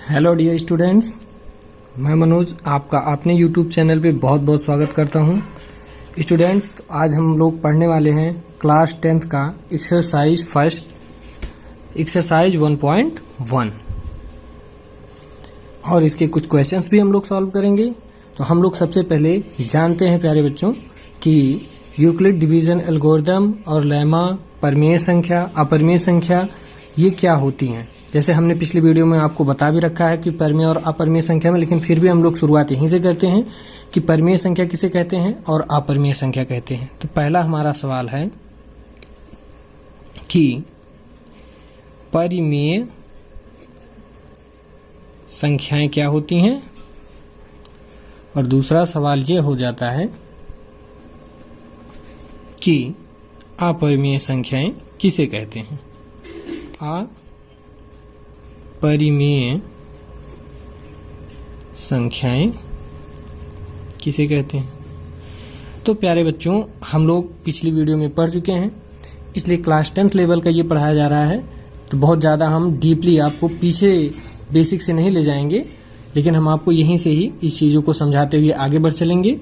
Hello dear students, मैं मनोज आपका अपने यूट्यूब चैनल पे बहुत बहुत स्वागत करता हूं। स्टूडेंट्स, तो आज हम लोग पढ़ने वाले हैं क्लास 10th का एक्सरसाइज 1.1 और इसके कुछ क्वेश्चंस भी हम लोग सॉल्व करेंगे। तो हम लोग सबसे पहले जानते हैं प्यारे बच्चों कि यूक्लिड डिवीजन एल्गोरिथम और लेमा, परिमेय संख्या, अपरिमेय संख्या ये क्या होती हैं। जैसे हमने पिछली वीडियो में आपको बता भी रखा है कि परिमेय और अपरिमेय संख्या में, लेकिन फिर भी हम लोग शुरुआत यहीं से करते हैं कि परिमेय संख्या किसे कहते हैं और अपरिमेय संख्या कहते हैं। तो पहला हमारा सवाल है कि परिमेय संख्याएं क्या होती हैं, और दूसरा सवाल ये हो जाता है कि अपरिमेय संख्याएं किसे कहते हैं। अपरिमेय संख्याएं किसे कहते हैं। तो प्यारे बच्चों, हम लोग पिछली वीडियो में पढ़ चुके हैं, इसलिए क्लास 10th लेवल का ये पढ़ाया जा रहा है। तो बहुत ज़्यादा हम डीपली आपको पीछे बेसिक से नहीं ले जाएंगे, लेकिन हम आपको यहीं से ही इस चीज़ों को समझाते हुए आगे बढ़ चलेंगे।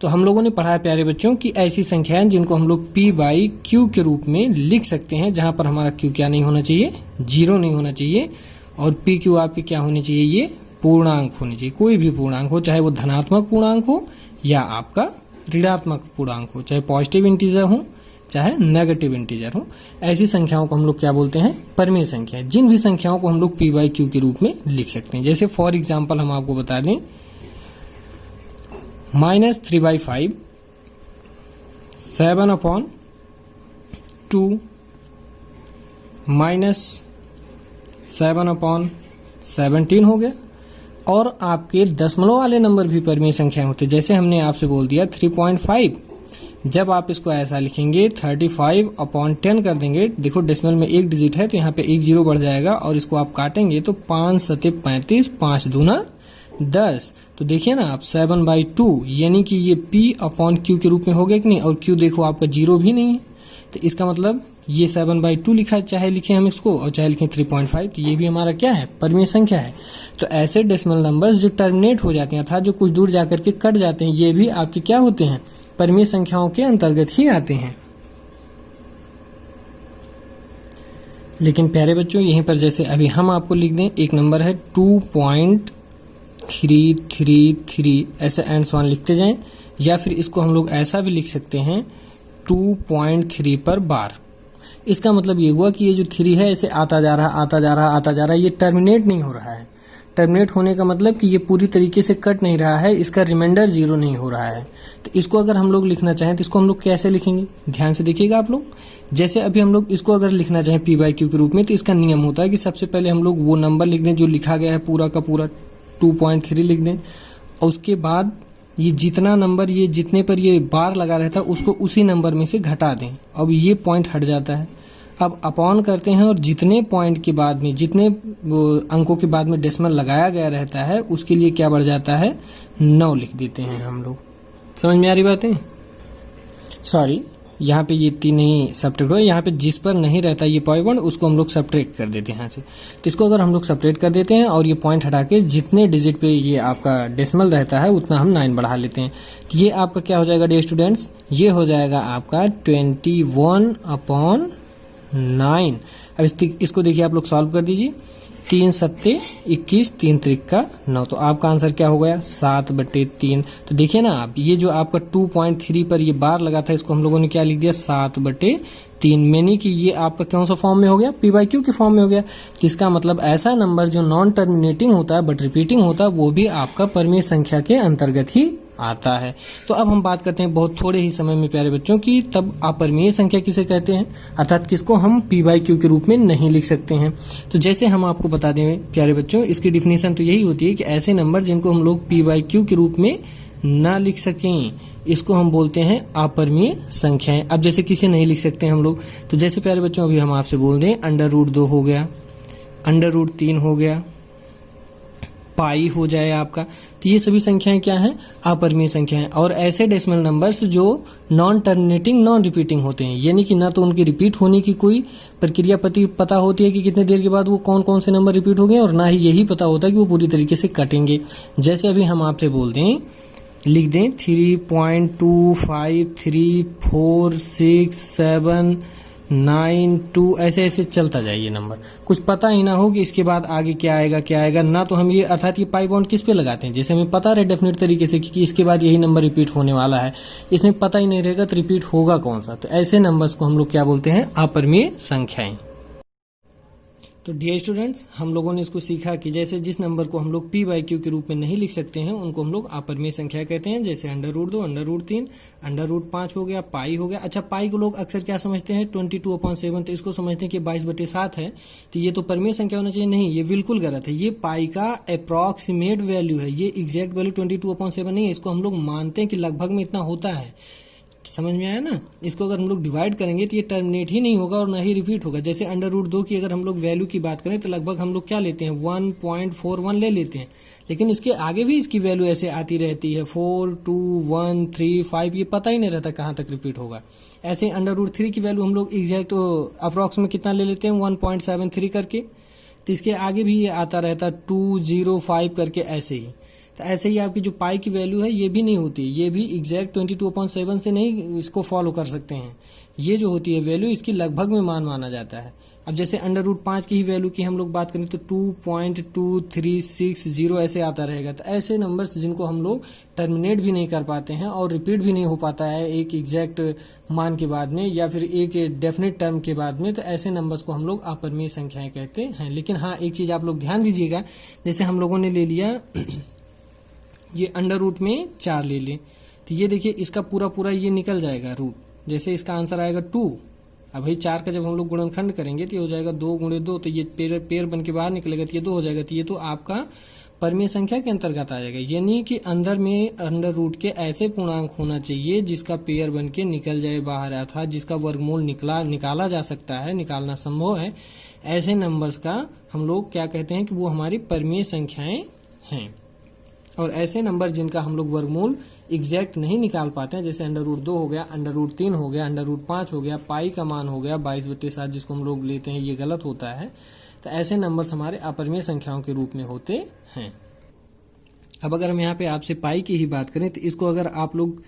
तो हम लोगों ने पढ़ा है प्यारे बच्चों कि ऐसी संख्याएं जिनको हम लोग P बाई Q के रूप में लिख सकते हैं, जहां पर हमारा Q क्या नहीं होना चाहिए, 0 नहीं होना चाहिए, और PQ आपके क्या होने चाहिए, ये पूर्णांक होने चाहिए। कोई भी पूर्णांक हो, चाहे वो धनात्मक पूर्णांक हो या आपका ऋणात्मक पूर्णांक हो, चाहे पॉजिटिव इंटीजर हो चाहे नेगेटिव इंटीजर हो, ऐसी संख्याओं को हम लोग क्या बोलते हैं, परिमेय संख्या। जिन भी संख्याओं को हम लोग P बाई Q के रूप में लिख सकते हैं। जैसे फॉर एग्जाम्पल हम आपको बता दें, -3/5, 7/2, -7/17 हो गया। और आपके दशमलव वाले नंबर भी परिमेय संख्या होते हैं। जैसे हमने आपसे बोल दिया 3.5, जब आप इसको ऐसा लिखेंगे 35/10 कर देंगे। देखो डेसिमल में एक डिजिट है तो यहाँ पे एक जीरो बढ़ जाएगा, और इसको आप काटेंगे तो 5 सते 35, 5 दूना 10। तो देखिए ना आप 7/2, यानी कि ये P/Q के रूप में हो गया कि नहीं। और Q देखो आपका जीरो भी नहीं है, तो इसका मतलब ये 7/2 लिखा है, चाहे लिखें हम इसको और चाहे लिखें 3.5, तो ये भी हमारा क्या है, परिमेय संख्या है। तो ऐसे डेसिमल नंबर्स जो टर्मिनेट हो जाते हैं अर्थात जो कुछ दूर जाकर के कट जाते हैं, ये भी आपके क्या होते हैं, परिमेय संख्याओं के अंतर्गत ही आते हैं। लेकिन प्यारे बच्चों, यहीं पर जैसे अभी हम आपको लिख दें, एक नंबर है 2.333, ऐसे एंड सो ऑन लिखते जाएं, या फिर इसको हम लोग ऐसा भी लिख सकते हैं 2.3 पर बार। इसका मतलब ये हुआ कि ये जो 3 है ऐसे आता जा रहा, ये टर्मिनेट नहीं हो रहा है। टर्मिनेट होने का मतलब कि ये पूरी तरीके से कट नहीं रहा है, इसका रिमाइंडर 0 नहीं हो रहा है। तो इसको अगर हम लोग लिखना चाहें तो इसको हम लोग कैसे लिखेंगे, ध्यान से देखिएगा आप लोग। जैसे अभी हम लोग इसको अगर लिखना चाहें P बाई Q के रूप में, तो इसका नियम होता है कि सबसे पहले हम लोग वो नंबर लिख दें जो लिखा गया है पूरा का पूरा, 2.3 लिख दें, और उसके बाद ये जितना नंबर, ये जितने पर ये बार लगा रहता है उसको उसी नंबर में से घटा दें। अब ये पॉइंट हट जाता है। अब अपॉन करते हैं, और जितने पॉइंट के बाद में, जितने अंकों के बाद में डेसिमल लगाया गया रहता है, उसके लिए क्या बढ़ जाता है, 9 लिख देते हैं हम लोग। समझ में आ रही बातें। सॉरी, यहाँ पे ये 3 नहीं सब्ट्रैक्ट हो, यहाँ पे जिस पर नहीं रहता ये पॉइंट उसको हम लोग सब्ट्रैक्ट कर देते हैं यहाँ से। तो इसको अगर हम लोग सब्ट्रैक्ट कर देते हैं और ये पॉइंट हटा के जितने डिजिट पे ये आपका डेसिमल रहता है उतना हम 9 बढ़ा लेते हैं। तो ये आपका क्या हो जाएगा डियर स्टूडेंट्स, ये हो जाएगा आपका 21/9। अब इसको देखिए आप लोग सॉल्व कर दीजिए। 3 सत्ते 21, 3 त्रिका 9, तो आपका आंसर क्या हो गया, 7/3। तो देखिए ना आप, ये जो आपका 2.3 पर ये बार लगा था, इसको हम लोगों ने क्या लिख दिया, 7/3, यानी कि ये आपका कौन सा फॉर्म में हो गया, P बाई Q के फॉर्म में हो गया। तो इसका मतलब ऐसा नंबर जो नॉन टर्मिनेटिंग होता है बट रिपीटिंग होता है, वो भी आपका परिमेय संख्या के अंतर्गत ही आता है। तो अब हम बात करते हैं बहुत थोड़े ही समय में प्यारे बच्चों की, तब अपरिमेय संख्या किसे कहते हैं, अर्थात किसको हम P बाई Q के रूप में नहीं लिख सकते हैं। तो जैसे हम आपको बता दें प्यारे बच्चों, इसकी डिफिनेशन तो यही होती है कि ऐसे नंबर जिनको हम लोग P बाई Q के रूप में ना लिख सकें, इसको हम बोलते हैं अपरिमेय संख्याएं। अब जैसे किसे नहीं लिख सकते हम लोग, तो जैसे प्यारे बच्चों अभी हम आपसे बोल दें √2 हो गया, √3 हो गया, पाई हो जाए आपका। तो ये सभी संख्याएं क्या हैं, अपरिमेय संख्याएं। और ऐसे डेसिमल नंबर्स जो नॉन टर्मिनेटिंग नॉन रिपीटिंग होते हैं, यानी कि ना तो उनकी रिपीट होने की कोई प्रक्रिया पता होती है कि कितने देर के बाद वो कौन कौन से नंबर रिपीट हो गए, और ना ही यही पता होता है कि वो पूरी तरीके से कटेंगे। जैसे अभी हम आपसे बोल दें, लिख दें 3.2537 ऐसे ऐसे चलता जाए ये नंबर, कुछ पता ही ना हो कि इसके बाद आगे क्या आएगा ना। तो हम ये अर्थात ये पाई बाउंड किस पे लगाते हैं, जैसे हमें पता रहे डेफिनेट तरीके से कि इसके बाद यही नंबर रिपीट होने वाला है, इसमें पता ही नहीं रहेगा तो रिपीट होगा कौन सा। तो ऐसे नंबर्स को हम लोग क्या बोलते हैं, अपरिमेय संख्याएं। तो डियर स्टूडेंट्स, हम लोगों ने इसको सीखा कि जैसे जिस नंबर को हम लोग p/q के रूप में नहीं लिख सकते हैं उनको हम लोग अपरिमेय संख्या कहते हैं, जैसे √2, √3, √5 हो गया, पाई हो गया। अच्छा, पाई को लोग अक्सर क्या समझते हैं, 22/7, तो इसको समझते हैं कि 22/7 है, तो ये तो परिमेय संख्या होना चाहिए। नहीं, ये बिल्कुल गलत है। ये पाई का अप्रॉक्सीमेट वैल्यू है, ये एग्जैक्ट वैल्यू 22/7 नहीं है। इसको हम लोग मानते हैं कि लगभग में इतना होता है। समझ में आया ना। इसको अगर हम लोग डिवाइड करेंगे तो ये टर्मिनेट ही नहीं होगा और ना ही रिपीट होगा। जैसे √2 की अगर हम लोग वैल्यू की बात करें तो लगभग हम लोग क्या लेते हैं, 1.41 ले लेते हैं, लेकिन इसके आगे भी इसकी वैल्यू ऐसे आती रहती है, 4, 2, 1, 3, 5, ये पता ही नहीं रहता कहाँ तक रिपीट होगा। ऐसे √3 की वैल्यू हम लोग एग्जैक्ट अप्रॉक्स में कितना ले लेते हैं, 1.73 करके, तो इसके आगे भी ये आता रहता 205 करके ऐसे ही। तो ऐसे ही आपकी जो पाई की वैल्यू है ये भी नहीं होती, ये भी एग्जैक्ट 22/7 से नहीं इसको फॉलो कर सकते हैं। ये जो होती है वैल्यू, इसकी लगभग में मान माना जाता है। अब जैसे √5 की ही वैल्यू की हम लोग बात करें तो 2.2360 ऐसे आता रहेगा। तो ऐसे नंबर्स जिनको हम लोग टर्मिनेट भी नहीं कर पाते हैं और रिपीट भी नहीं हो पाता है एक एग्जैक्ट मान के बाद में या फिर एक डेफिनेट टर्म के बाद में, तो ऐसे नंबर्स को हम लोग अपरिमेय संख्याएं कहते हैं। लेकिन हाँ, एक चीज आप लोग ध्यान दीजिएगा, जैसे हम लोगों ने ले लिया ये √4 ले लें, तो ये देखिए इसका पूरा ये निकल जाएगा रूट, जैसे इसका आंसर आएगा 2। अब भाई 4 का जब हम लोग गुणनखंड करेंगे तो ये हो जाएगा 2 × 2, तो ये पेयर बन के बाहर निकलेगा तो ये 2 हो जाएगा। तो ये तो आपका परिमेय संख्या के अंतर्गत आ जाएगा, यानी कि अंदर में √, के ऐसे पूर्णांक होना चाहिए जिसका पेयर बन के निकल जाए बाहर, अर्थात जिसका वर्गमूल निकाला जा सकता है, निकालना संभव है। ऐसे नंबर्स का हम लोग क्या कहते हैं कि वो हमारी परिमेय संख्याएं हैं। और ऐसे नंबर जिनका हम लोग वर्गमूल एग्जैक्ट नहीं निकाल पाते हैं, जैसे √2 हो गया, √3 हो गया, √5 हो गया, पाई का मान हो गया 22/7 जिसको हम लोग लेते हैं, ये गलत होता है। तो ऐसे नंबर्स हमारे अपरिमेय संख्याओं के रूप में होते हैं। अब अगर हम यहाँ पे आपसे पाई की ही बात करें तो इसको अगर आप लोग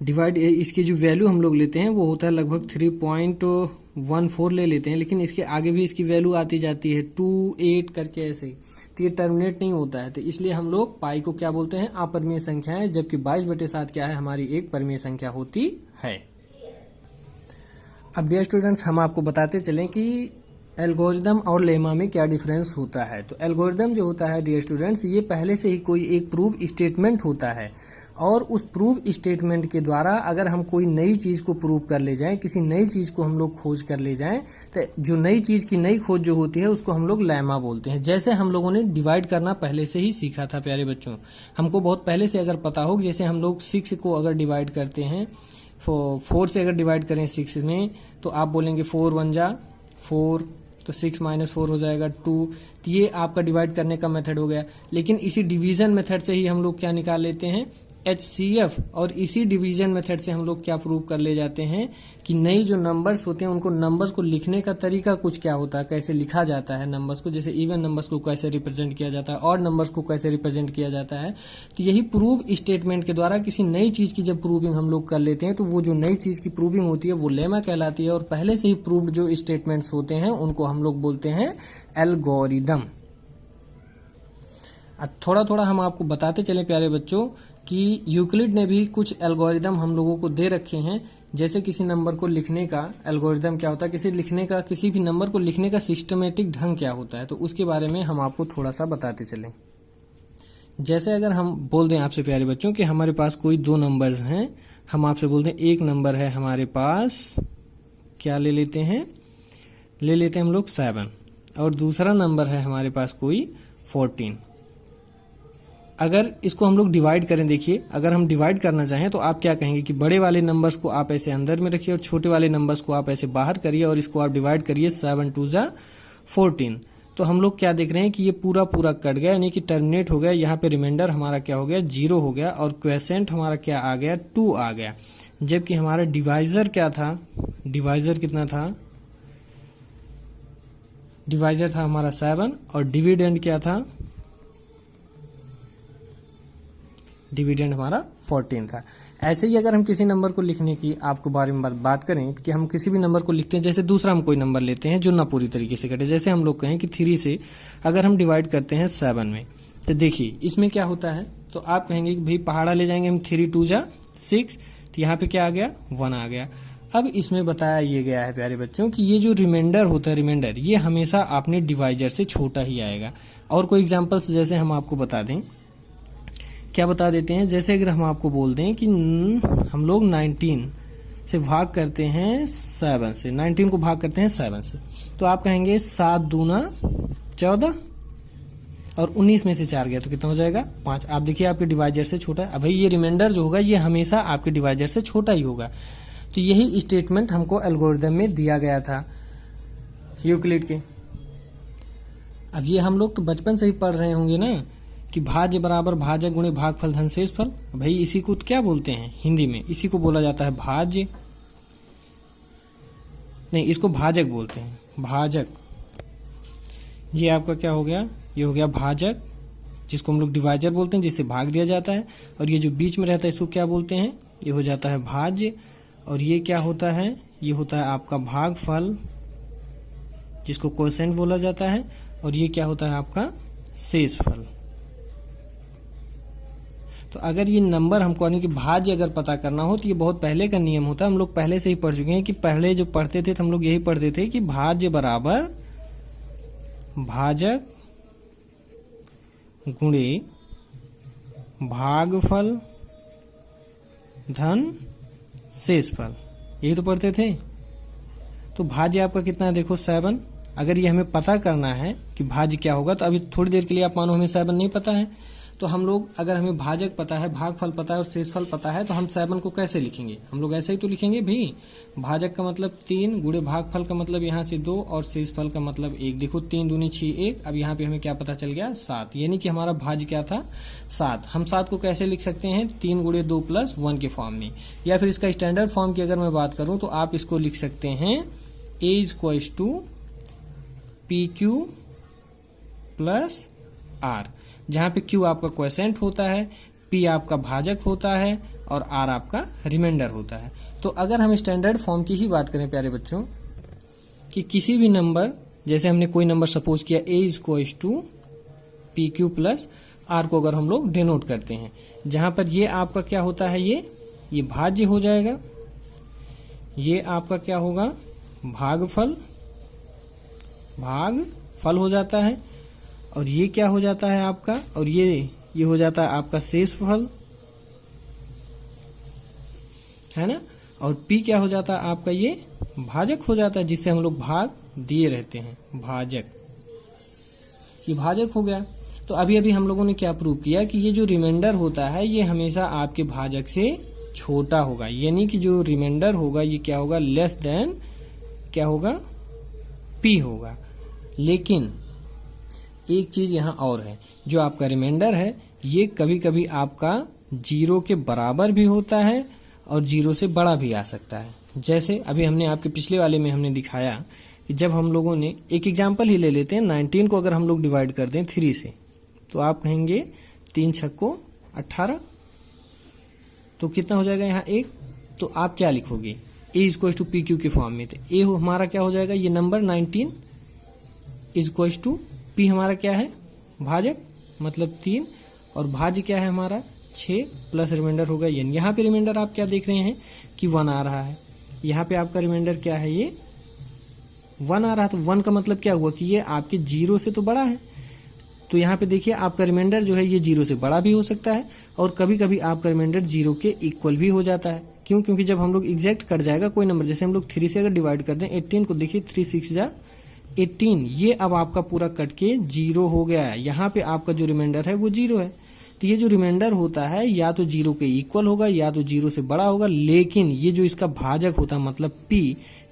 डिवाइड, इसकी जो वैल्यू हम लोग लेते हैं वो होता है लगभग 3.14 ले लेते हैं, लेकिन इसके आगे भी इसकी वैल्यू आती जाती है 2, 8 करके ऐसे ही, तो ये टर्मिनेट नहीं होता है। तो इसलिए हम लोग पाई को क्या बोलते हैं, अपरिमेय संख्याएं, जबकि 22/7 क्या है, हमारी एक परिमेय संख्या होती है। अब डियर स्टूडेंट्स, हम आपको बताते चलें कि एल्गोरिदम और लेमा में क्या डिफरेंस होता है। तो एल्गोरिदम जो होता है डियर स्टूडेंट्स, ये पहले से ही कोई एक प्रूफ स्टेटमेंट होता है, और उस प्रूफ स्टेटमेंट के द्वारा अगर हम कोई नई चीज को प्रूव कर ले जाएं, किसी नई चीज को हम लोग खोज कर ले जाएं, तो जो नई चीज की नई खोज जो होती है उसको हम लोग लेमा बोलते हैं। जैसे हम लोगों ने डिवाइड करना पहले से ही सीखा था प्यारे बच्चों, हमको बहुत पहले से अगर पता हो, जैसे हम लोग 6 को अगर डिवाइड करते हैं, 4 से अगर डिवाइड करें 6 में, तो आप बोलेंगे 4 1 जा 4, तो 6 - 4 हो जाएगा 2। तो ये आपका डिवाइड करने का मेथड हो गया। लेकिन इसी डिवीजन मेथड से ही हम लोग क्या निकाल लेते हैं, HCF, और इसी डिवीजन मेथड से हम लोग क्या प्रूव कर ले जाते हैं कि नई जो नंबर्स होते हैं उनको नंबर्स को लिखने का तरीका कुछ क्या होता है, कैसे लिखा जाता है नंबर्स को, जैसे इवन नंबर्स को कैसे रिप्रेजेंट किया जाता है, और नंबर्स को कैसे रिप्रेजेंट किया जाता है। तो यही प्रूव स्टेटमेंट के द्वारा किसी नई चीज की जब प्रूविंग हम लोग कर लेते हैं, तो वो जो नई चीज की प्रूविंग होती है वो लेमा कहलाती है, और पहले से ही प्रूव्ड जो स्टेटमेंट्स होते हैं उनको हम लोग बोलते हैं एल्गोरिदम। थोड़ा थोड़ा हम आपको बताते चले प्यारे बच्चों कि यूक्लिड ने भी कुछ एल्गोरिदम हम लोगों को दे रखे हैं, जैसे किसी नंबर को लिखने का एल्गोरिदम क्या होता है, किसी भी नंबर को लिखने का सिस्टमेटिक ढंग क्या होता है, तो उसके बारे में हम आपको थोड़ा सा बताते चलें। जैसे अगर हम बोल दें आपसे प्यारे बच्चों कि हमारे पास कोई 2 नंबर्स हैं, हम आपसे बोल दें एक नंबर है हमारे पास, क्या ले लेते हैं हम लोग 7, और दूसरा नंबर है हमारे पास कोई 14। अगर इसको हम लोग डिवाइड करें, देखिए अगर हम डिवाइड करना चाहें तो आप क्या कहेंगे कि बड़े वाले नंबर्स को आप ऐसे अंदर में रखिए और छोटे वाले नंबर्स को आप ऐसे बाहर करिए और इसको आप डिवाइड करिए, 7 2 जा 14। तो हम लोग क्या देख रहे हैं कि ये पूरा पूरा कट गया, यानी कि टर्मिनेट हो गया। यहाँ पे रिमाइंडर हमारा क्या हो गया, 0 हो गया, और क्वेसेंट हमारा क्या आ गया, 2 आ गया। जबकि हमारा डिवाइजर क्या था, डिवाइजर कितना था, डिवाइजर था हमारा 7, और डिविडेंड क्या था, डिविडेंड हमारा 14 था। ऐसे ही अगर हम किसी नंबर को लिखने की आपको बारे में बात करें कि हम किसी भी नंबर को लिखते हैं, जैसे दूसरा हम कोई नंबर लेते हैं जो ना पूरी तरीके से कटे, जैसे हम लोग कहें कि 3 से अगर हम डिवाइड करते हैं 7 में, तो देखिए इसमें क्या होता है, तो आप कहेंगे कि भाई पहाड़ा ले जाएंगे हम, 3 2 जा 6, तो यहाँ पे क्या आ गया, 1 आ गया। अब इसमें बताया ये गया है प्यारे बच्चों कि ये जो रिमाइंडर होता है, रिमाइंडर ये हमेशा आपने डिवाइजर से छोटा ही आएगा। और कोई एग्जाम्पल्स जैसे हम आपको बता दें, क्या बता देते हैं, जैसे अगर हम आपको बोल दें कि हम लोग 19 से भाग करते हैं 7 से, 19 को भाग करते हैं 7 से, तो आप कहेंगे 7 दूना 14, और 19 में से 4 गया तो कितना हो जाएगा, 5। आप देखिए आपके डिवाइजर से छोटा है। अब भाई ये रिमाइंडर जो होगा ये हमेशा आपके डिवाइजर से छोटा ही होगा। तो यही स्टेटमेंट हमको एल्गोरिदम में दिया गया था यूक्लिड के। अब ये हम लोग तो बचपन से ही पढ़ रहे होंगे ना कि भाज्य बराबर भाजक गुणे भागफल धन शेष फल। भाई इसी को क्या बोलते हैं हिंदी में, इसी को बोला जाता है भाज्य, नहीं इसको भाजक बोलते हैं, भाजक। ये आपका क्या हो गया, ये हो गया भाजक, जिसको हम लोग डिवाइजर बोलते हैं, जिससे भाग दिया जाता है। और ये जो बीच में रहता है इसको क्या बोलते हैं, ये हो जाता है भाज्य। और ये क्या होता है, ये होता है आपका भागफल, जिसको कोसेंट बोला जाता है। और ये क्या होता है आपका शेषफल। तो अगर ये नंबर हमको यानी कि भाज्य अगर पता करना हो तो ये बहुत पहले का नियम होता है, हम लोग पहले से ही पढ़ चुके हैं कि पहले जो पढ़ते थे तो हम लोग यही पढ़ते थे कि भाज्य बराबर भाजक गुणे भागफल धन शेषफल, यही तो पढ़ते थे। तो भाज्य आपका कितना है, देखो 7। अगर ये हमें पता करना है कि भाज्य क्या होगा, तो अभी थोड़ी देर के लिए आप मानो हमें 7 नहीं पता है, तो हम लोग अगर हमें भाजक पता है, भागफल पता है और शेषफल पता है, तो हम 7 को कैसे लिखेंगे, हम लोग ऐसे ही तो लिखेंगे भाई। भाजक का मतलब 3 गुणे भागफल का मतलब यहाँ से 2 और शेषफल का मतलब 1। देखो 3 दूनी 6 1। अब यहाँ पे हमें क्या पता चल गया, 7, यानी कि हमारा भाज्य क्या था, 7। हम 7 को कैसे लिख सकते हैं, 3 गुणे 2 प्लस 1 के फॉर्म में, या फिर इसका स्टैंडर्ड फॉर्म की अगर मैं बात करूं तो आप इसको लिख सकते हैं a equals to P Q plus R, जहां पे q आपका क्वोशेंट होता है, p आपका भाजक होता है और r आपका रिमाइंडर होता है। तो अगर हम स्टैंडर्ड फॉर्म की ही बात करें प्यारे बच्चों कि किसी भी नंबर, जैसे हमने कोई नंबर सपोज किया a equals to P Q plus R को अगर हम लोग डिनोट करते हैं, जहां पर ये आपका क्या होता है, ये भाज्य हो जाएगा, ये आपका क्या होगा भागफल हो जाता है, और ये क्या हो जाता है आपका, और ये हो जाता है आपका शेषफल, है ना। और p क्या हो जाता है आपका, ये भाजक हो जाता है, जिससे हम लोग भाग दिए रहते हैं, भाजक, ये भाजक हो गया। तो अभी अभी हम लोगों ने क्या प्रूव किया कि ये जो रिमाइंडर होता है ये हमेशा आपके भाजक से छोटा होगा, यानी कि जो रिमाइंडर होगा ये क्या होगा, लेस देन क्या होगा, p होगा। लेकिन एक चीज यहाँ और है, जो आपका रिमाइंडर है ये कभी कभी आपका 0 के बराबर भी होता है और 0 से बड़ा भी आ सकता है। जैसे अभी हमने आपके पिछले वाले में हमने दिखाया कि जब हम लोगों ने एक एग्जाम्पल ही ले लेते हैं, 19 को अगर हम लोग डिवाइड कर दें 3 से, तो आप कहेंगे 3 छक्को 18, तो कितना हो जाएगा यहाँ 1। तो आप क्या लिखोगे, a equals to P Q के फॉर्म में, तो a हमारा क्या हो जाएगा, ये नंबर 19 इक्वल्स टू p हमारा क्या है, भाजक मतलब 3, और भाज्य क्या है हमारा 6 प्लस रिमाइंडर होगा n। यहाँ पे रिमाइंडर आप क्या देख रहे हैं कि 1 आ रहा है, यहाँ पे आपका रिमाइंडर क्या है, ये 1 आ रहा है। तो 1 का मतलब क्या हुआ कि ये आपके 0 से तो बड़ा है। तो यहाँ पे देखिए आपका रिमाइंडर जो है ये 0 से बड़ा भी हो सकता है, और कभी कभी आपका रिमाइंडर 0 के इक्वल भी हो जाता है। क्यों, क्योंकि जब हम लोग एग्जैक्ट कट जाएगा कोई नंबर, जैसे हम लोग 3 से अगर डिवाइड कर दें 18 को, देखिए 3 6 जा 18, ये अब आपका पूरा कट के 0 हो गया है। यहाँ पे आपका जो रिमाइंडर है वो 0 है। तो ये जो रिमाइंडर होता है या तो 0 के इक्वल होगा या तो 0 से बड़ा होगा, लेकिन ये जो इसका भाजक होता है मतलब p,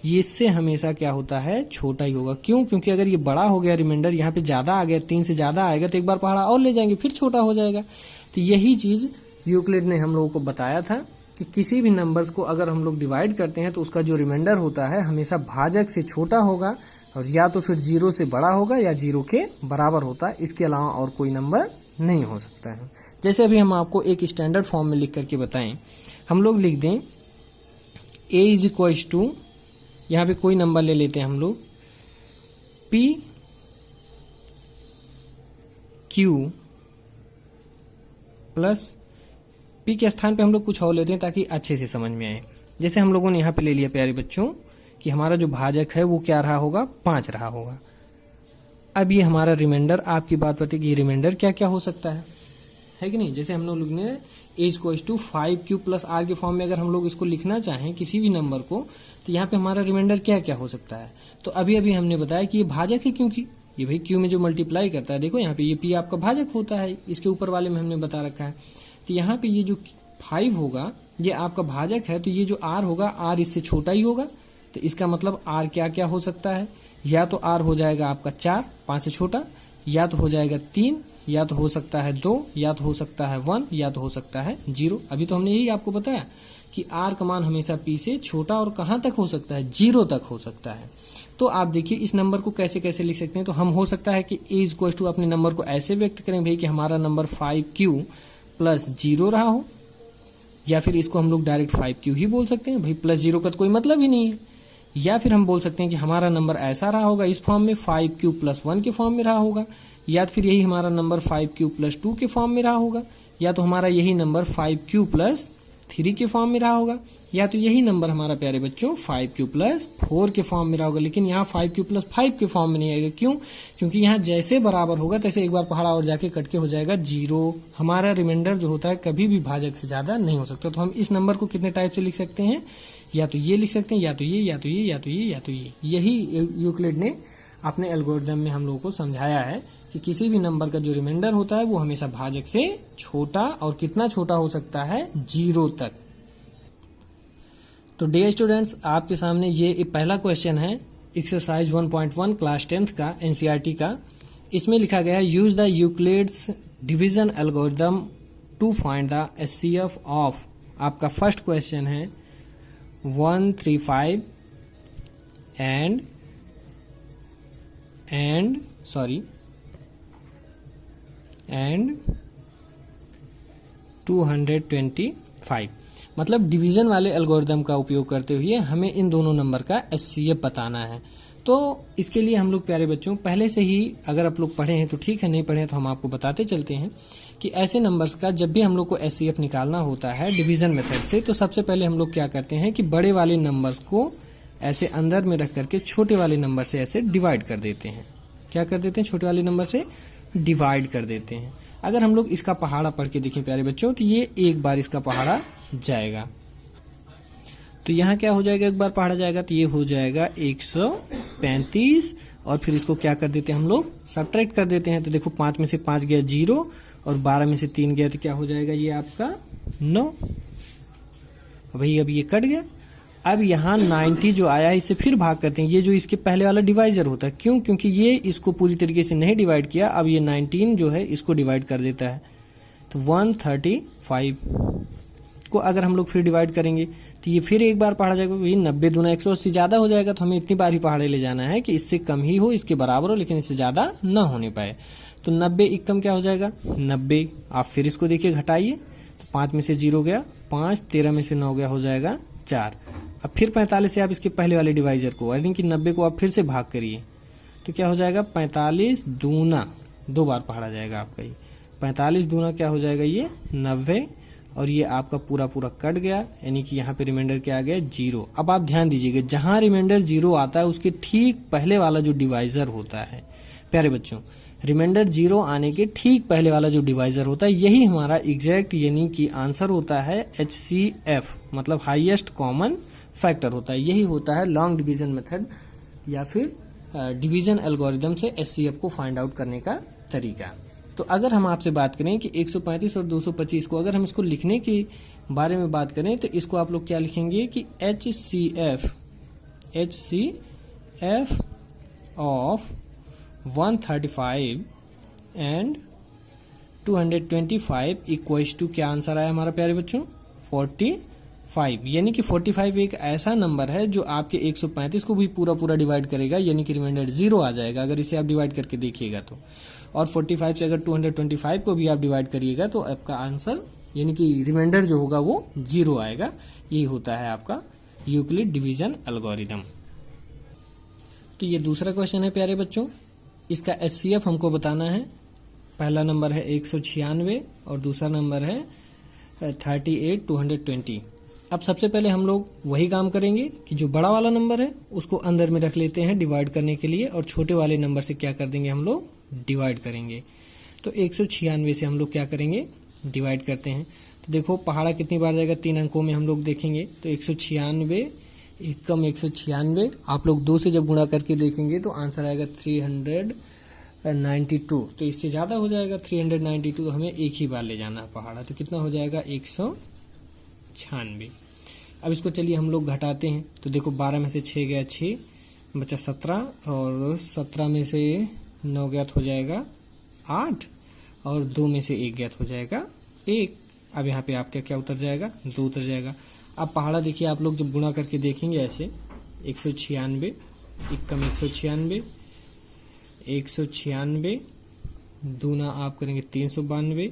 ये इससे हमेशा क्या होता है, छोटा ही होगा। क्यों? क्योंकि अगर ये बड़ा हो गया रिमाइंडर, यहाँ पे ज्यादा आ गया, 3 से ज्यादा आएगा तो एक बार पहाड़ा और ले जाएंगे, फिर छोटा हो जाएगा। तो यही चीज यूक्लिड ने हम लोगों को बताया था कि किसी भी नंबर्स को अगर हम लोग डिवाइड करते हैं तो उसका जो रिमाइंडर होता है हमेशा भाजक से छोटा होगा, और या तो फिर 0 से बड़ा होगा या 0 के बराबर होता है, इसके अलावा और कोई नंबर नहीं हो सकता है। जैसे अभी हम आपको एक स्टैंडर्ड फॉर्म में लिख करके बताएं, हम लोग लिख दें a इज इक्वल टू, यहाँ पे कोई नंबर ले लेते हैं हम लोग, p q प्लस p के स्थान पे हम लोग कुछ और लेते हैं ताकि अच्छे से समझ में आए। जैसे हम लोगों ने यहाँ पे ले लिया प्यारे बच्चों कि हमारा जो भाजक है वो क्या रहा होगा, 5 रहा होगा। अब ये हमारा रिमाइंडर, आपकी बात बताइए कि ये रिमाइंडर क्या क्या हो सकता है कि नहीं। जैसे हम लोग लिखने a equal to 5q plus r के फॉर्म में अगर हम लोग इसको लिखना चाहें किसी भी नंबर को, तो यहाँ पे हमारा रिमाइंडर क्या क्या हो सकता है। तो अभी अभी हमने बताया कि ये भाजक है, क्योंकि ये भाई q में जो मल्टीप्लाई करता है, देखो यहाँ पे ये p आपका भाजक होता है, इसके ऊपर वाले में हमने बता रखा है। तो यहाँ पे ये जो 5 होगा ये आपका भाजक है, तो ये जो r होगा r इससे छोटा ही होगा। तो इसका मतलब r क्या क्या हो सकता है, या तो r हो जाएगा आपका 4, 5 से छोटा, या तो हो जाएगा 3, या तो हो सकता है 2, या तो हो सकता है 1, या तो हो सकता है 0। अभी तो हमने यही आपको बताया कि r का मान हमेशा p से छोटा और कहाँ तक हो सकता है, 0 तक हो सकता है। तो आप देखिए इस नंबर को कैसे कैसे लिख सकते हैं। तो हम हो सकता है कि a इक्वल टू अपने नंबर को ऐसे व्यक्त करें भाई कि हमारा नंबर 5q प्लस 0 रहा हो, या फिर इसको हम लोग डायरेक्ट 5q ही बोल सकते हैं भाई, प्लस 0 का तो कोई मतलब ही नहीं है। या फिर हम बोल सकते हैं कि हमारा नंबर ऐसा रहा होगा इस फॉर्म में, 5q प्लस 1 के फॉर्म में रहा होगा, या फिर यही हमारा नंबर 5q प्लस 2 के फॉर्म में रहा होगा, या तो हमारा यही नंबर 5q प्लस 3 के फॉर्म में रहा होगा, या तो यही नंबर हमारा प्यारे बच्चों 5q प्लस 4 के फॉर्म में रहा होगा। लेकिन यहाँ 5q प्लस 5 के फॉर्म में नहीं आएगा। क्यों? क्योंकि यहाँ जैसे बराबर होगा तैसे एक बार पहाड़ा और जाके कट के हो जाएगा 0। हमारा रिमाइंडर जो होता है कभी भी भाजक से ज्यादा नहीं हो सकता। तो हम इस नंबर को कितने टाइप से लिख सकते हैं, या तो ये लिख सकते हैं, या तो ये, या तो ये, या तो ये, या तो ये। यही यूक्लिड ने अपने एल्गोरिथम में हम लोगों को समझाया है कि किसी भी नंबर का जो रिमाइंडर होता है वो हमेशा भाजक से छोटा, और कितना छोटा हो सकता है, 0 तक। तो डियर स्टूडेंट्स, आपके सामने ये पहला क्वेश्चन है एक्सरसाइज 1.1 क्लास 10th का एनसीईआरटी का। इसमें लिखा गया है use the Euclid's division algorithm to find the HCF of. आपका फर्स्ट क्वेश्चन है 135 एंड 225, मतलब डिवीजन वाले एल्गोरिथम का उपयोग करते हुए हमें इन दोनों नंबर का एचसीएफ बताना है। तो इसके लिए हम लोग प्यारे बच्चों पहले से ही, अगर आप लोग पढ़े हैं तो ठीक है, नहीं पढ़े तो हम आपको बताते चलते हैं कि ऐसे नंबर्स का जब भी हम लोग को एचसीएफ निकालना होता है डिवीजन मेथड से, तो सबसे पहले हम लोग क्या करते हैं कि बड़े वाले नंबर्स को ऐसे अंदर में रख करके छोटे वाले नंबर से ऐसे डिवाइड कर देते हैं। क्या कर देते हैं? छोटे वाले नंबर से डिवाइड कर देते हैं। अगर हम लोग इसका पहाड़ा पढ़ के देखें प्यारे बच्चों, तो ये एक बार इसका पहाड़ा जाएगा, तो यहाँ क्या हो जाएगा, एक बार पहाड़ा जाएगा तो ये हो जाएगा 135, और फिर इसको क्या कर देते हैं हम लोग, सब्ट्रैक्ट कर देते हैं। तो देखो 5 में से 5 गया 0, और 12 में से 3 गया तो क्या हो जाएगा, ये आपका 9। भाई अब ये कट गया। अब यहाँ 90 जो आया है इससे फिर भाग करते हैं, ये जो इसके पहले वाला डिवाइजर होता है। क्यों? क्योंकि ये इसको पूरी तरीके से नहीं डिवाइड किया, अब ये 19 जो है इसको डिवाइड कर देता है। तो 135 को अगर हम लोग फिर डिवाइड करेंगे तो ये फिर एक बार पहाड़ा जाएगा। वही 90 दूना 180 ज्यादा हो जाएगा, तो हमें इतनी बार ही पहाड़े ले जाना है कि इससे कम ही हो, इसके बराबर हो, लेकिन इससे ज्यादा न होने पाए। तो 90 एकम क्या हो जाएगा, 90। आप फिर इसको देखिए घटाइए, तो 5 में से 0 गया 5, 13 में से 9 गया, हो जाएगा 4। अब फिर 45 से आप इसके पहले वाले डिवाइजर को, यानी कि 90 को आप फिर से भाग करिए, तो क्या हो जाएगा, 45 दूना, 2 बार पहाड़ा जाएगा आपका ये। 45 दूना क्या हो जाएगा, ये 90, और ये आपका पूरा पूरा कट गया, यानी कि यहाँ पे रिमाइंडर क्या आ गया, 0। अब आप ध्यान दीजिएगा, जहां रिमाइंडर 0 आता है उसके ठीक पहले वाला जो डिवाइजर होता है प्यारे बच्चों, रिमाइंडर 0 आने के ठीक पहले वाला जो डिवाइजर होता है, यही हमारा एग्जैक्ट यानी कि आंसर होता है एचसीएफ, मतलब हाईएस्ट कॉमन फैक्टर होता है। यही होता है लॉन्ग डिवीजन मेथड या फिर डिवीजन एल्गोरिथम से एचसीएफ को फाइंड आउट करने का तरीका। तो अगर हम आपसे बात करें कि 135 और 225 को अगर हम इसको लिखने के बारे में बात करें तो इसको आप लोग क्या लिखेंगे कि HCF of 135 and 225 equals to क्या आंसर आया हमारा प्यारे बच्चों 45। यानी कि 45 एक ऐसा नंबर है जो आपके 135 को भी पूरा पूरा डिवाइड करेगा, यानी कि रिमाइंडर 0 आ जाएगा अगर इसे आप डिवाइड करके देखिएगा तो। और 45 से अगर 225 को भी आप डिवाइड करिएगा तो आपका आंसर यानी कि रिमाइंडर जो होगा वो 0 आएगा। यही होता है आपका यूक्लिड डिवीजन एल्गोरिदम। तो ये दूसरा क्वेश्चन है प्यारे बच्चों, इसका HCF हमको बताना है। पहला नंबर है 196 और दूसरा नंबर है 38,220। अब सबसे पहले हम लोग वही काम करेंगे कि जो बड़ा वाला नंबर है उसको अंदर में रख लेते हैं डिवाइड करने के लिए, और छोटे वाले नंबर से क्या कर देंगे हम लोग डिवाइड करेंगे। तो 196 से हम लोग क्या करेंगे डिवाइड करते हैं। तो देखो पहाड़ा कितनी बार जाएगा, 3 अंकों में हम लोग देखेंगे। तो 196 एकम 196 आप लोग 2 से जब गुणा करके देखेंगे तो आंसर आएगा 392। तो इससे ज़्यादा हो जाएगा 392, तो हमें एक ही बार ले जाना है पहाड़ा। तो कितना हो जाएगा 196। अब इसको चलिए हम लोग घटाते हैं। तो देखो 12 में से 6 गया 6, बचा 17, और 17 में से 9 ज्ञात हो जाएगा 8, और 2 में से 1 ज्ञात हो जाएगा 1। अब यहाँ पे आपका क्या उतर जाएगा 2 उतर जाएगा। अब पहाड़ा देखिए आप लोग जब गुणा करके देखेंगे ऐसे 196 एकम 196, 196 दूना आप करेंगे 392।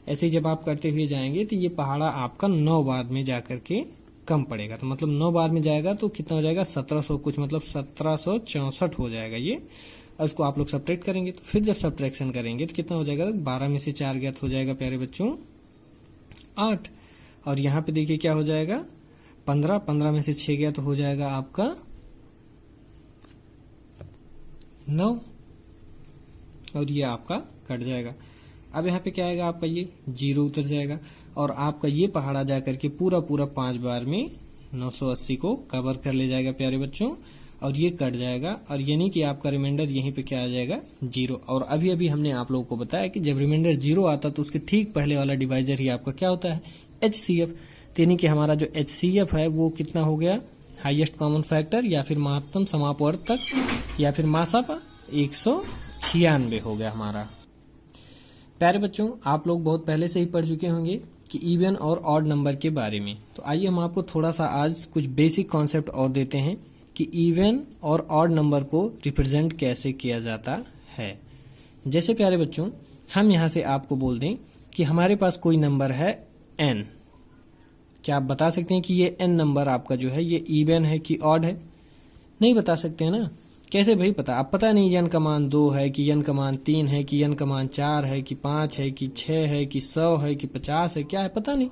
ऐसे ही जब आप करते हुए जाएंगे तो ये पहाड़ा आपका 9 बार में जाकर के कम पड़ेगा। तो मतलब 9 बार में जाएगा तो कितना हो जाएगा 1700 कुछ, मतलब 1764 हो जाएगा ये। और इसको आप लोग सब्ट्रैक्ट करेंगे तो फिर जब सब्ट्रैक्शन करेंगे तो कितना हो जाएगा 12 में से 4 ज्ञात हो जाएगा प्यारे बच्चों 8, और यहाँ पे देखिए क्या हो जाएगा 15, 15 में से 6 गया तो हो जाएगा आपका 9, और ये आपका कट जाएगा। अब यहाँ पे क्या आएगा आपका ये 0 उतर जाएगा, और आपका ये पहाड़ा जाकर के पूरा पूरा 5 बार में 980 को कवर कर ले जाएगा प्यारे बच्चों, और ये कट जाएगा। और यानी कि आपका रिमाइंडर यहीं पे क्या आ जाएगा 0। और अभी अभी हमने आप लोगों को बताया कि जब रिमाइंडर 0 आता तो उसके ठीक पहले वाला डिवाइजर ही आपका क्या होता है HCF। यानी कि हमारा जो HCF है वो कितना हो गया हाईएस्ट कॉमन फैक्टर, या फिर महत्तम समापवर्तक, या फिर मासापा 196 हो गया हमारा। प्यारे बच्चों आप लोग बहुत पहले से ही पढ़ चुके होंगे कि इवन और ऑड नंबर के बारे में। तो आइए हम आपको थोड़ा सा आज कुछ बेसिक कॉन्सेप्ट और देते हैं कि इवन और ऑड नंबर को रिप्रेजेंट कैसे किया जाता है। जैसे प्यारे बच्चों हम यहाँ से आपको बोल दें कि हमारे पास कोई नंबर है n, क्या आप बता सकते हैं कि ये n नंबर आपका जो है ये इवन है कि ऑड है? नहीं बता सकते हैं ना। कैसे भाई पता? आप पता नहीं n का मान 2 है कि n का मान 3 है कि n का मान 4 है कि 5 है कि 6 है कि 100 है कि 50 है, क्या है पता नहीं।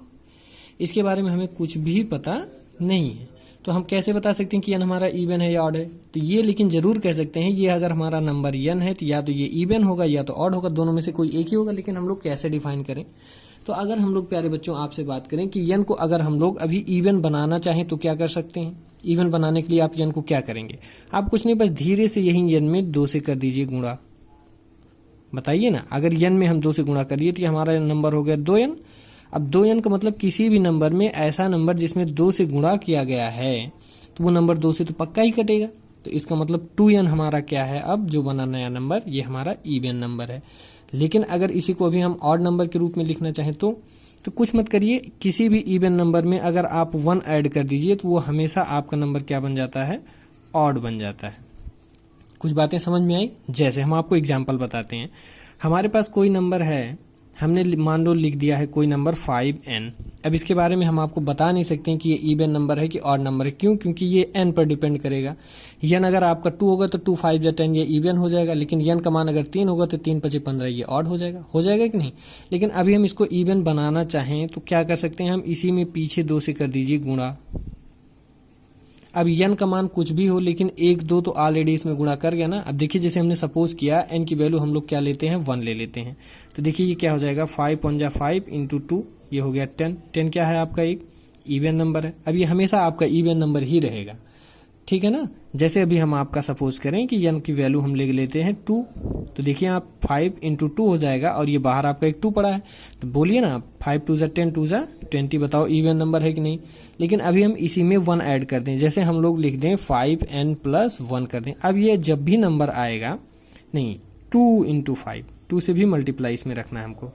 इसके बारे में हमें कुछ भी पता नहीं है। तो हम कैसे बता सकते हैं कि n हमारा इवन है या ऑड है? तो ये लेकिन जरूर कह सकते हैं ये अगर हमारा नंबर n है तो या तो ये इवन होगा या तो ऑड होगा, दोनों में से कोई एक ही होगा। लेकिन हम लोग कैसे डिफाइन करें? तो अगर हम लोग प्यारे बच्चों आपसे बात करें कि n को अगर हम लोग अभी इवन बनाना चाहें तो क्या कर सकते हैं? इवन बनाने के लिए आप n को क्या करेंगे? आप कुछ नहीं, बस धीरे से यही n में 2 से कर दीजिए गुणा। बताइए ना, अगर n में हम 2 से गुणा करिए तो हमारा नंबर हो गया 2n। अब 2n का मतलब किसी भी नंबर में ऐसा नंबर जिसमें 2 से गुणा किया गया है तो वो नंबर 2 से तो पक्का ही कटेगा। तो इसका मतलब 2n हमारा क्या है, अब जो बना नया नंबर ये हमारा इवन नंबर है। लेकिन अगर इसी को अभी हम ऑड नंबर के रूप में लिखना चाहें तो कुछ मत करिए, किसी भी इवन नंबर में अगर आप 1 ऐड कर दीजिए तो वो हमेशा आपका नंबर क्या बन जाता है, ऑड बन जाता है। कुछ बातें समझ में आई? जैसे हम आपको एग्जांपल बताते हैं। हमारे पास कोई नंबर है, हमने मान लो लिख दिया है कोई नंबर 5n। अब इसके बारे में हम आपको बता नहीं सकते हैं कि ये इवन नंबर है कि ऑड नंबर है। क्यों? क्योंकि ये n पर डिपेंड करेगा। n अगर आपका 2 होगा तो 2 5 या 10 ये इवन हो जाएगा, लेकिन n का मान अगर 3 होगा तो 3 5 15 ये ऑड हो जाएगा कि नहीं? लेकिन अभी हम इसको इवन बनाना चाहें तो क्या कर सकते हैं, हम इसी में पीछे 2 से कर दीजिए गुणा। अब n का मान कुछ भी हो लेकिन 1 2 तो ऑलरेडी इसमें गुणा कर गया ना। अब देखिए जैसे हमने सपोज किया n की वैल्यू हम लोग क्या लेते हैं 1 ले लेते हैं। तो देखिए ये क्या हो जाएगा 5 × 5 × 2 ये हो गया 10। 10 क्या है आपका एक इवन नंबर है। अब ये हमेशा आपका इवन नंबर ही रहेगा। ठीक है ना। जैसे अभी हम आपका सपोज करें कि n की वैल्यू हम ले लेते हैं 2, तो देखिए आप 5 इंटू 2 हो जाएगा और ये बाहर आपका एक 2 पड़ा है, तो बोलिए ना 5 2 ज़ा 10 2 ज़ा 20, बताओ इवन नंबर है कि नहीं। लेकिन अभी हम इसी में 1 ऐड कर दें, जैसे हम लोग लिख दें 5n प्लस 1 कर दें। अब ये जब भी नंबर आएगा, नहीं 2 इंटू 5, 2 से भी मल्टीप्लाई इसमें रखना है हमको,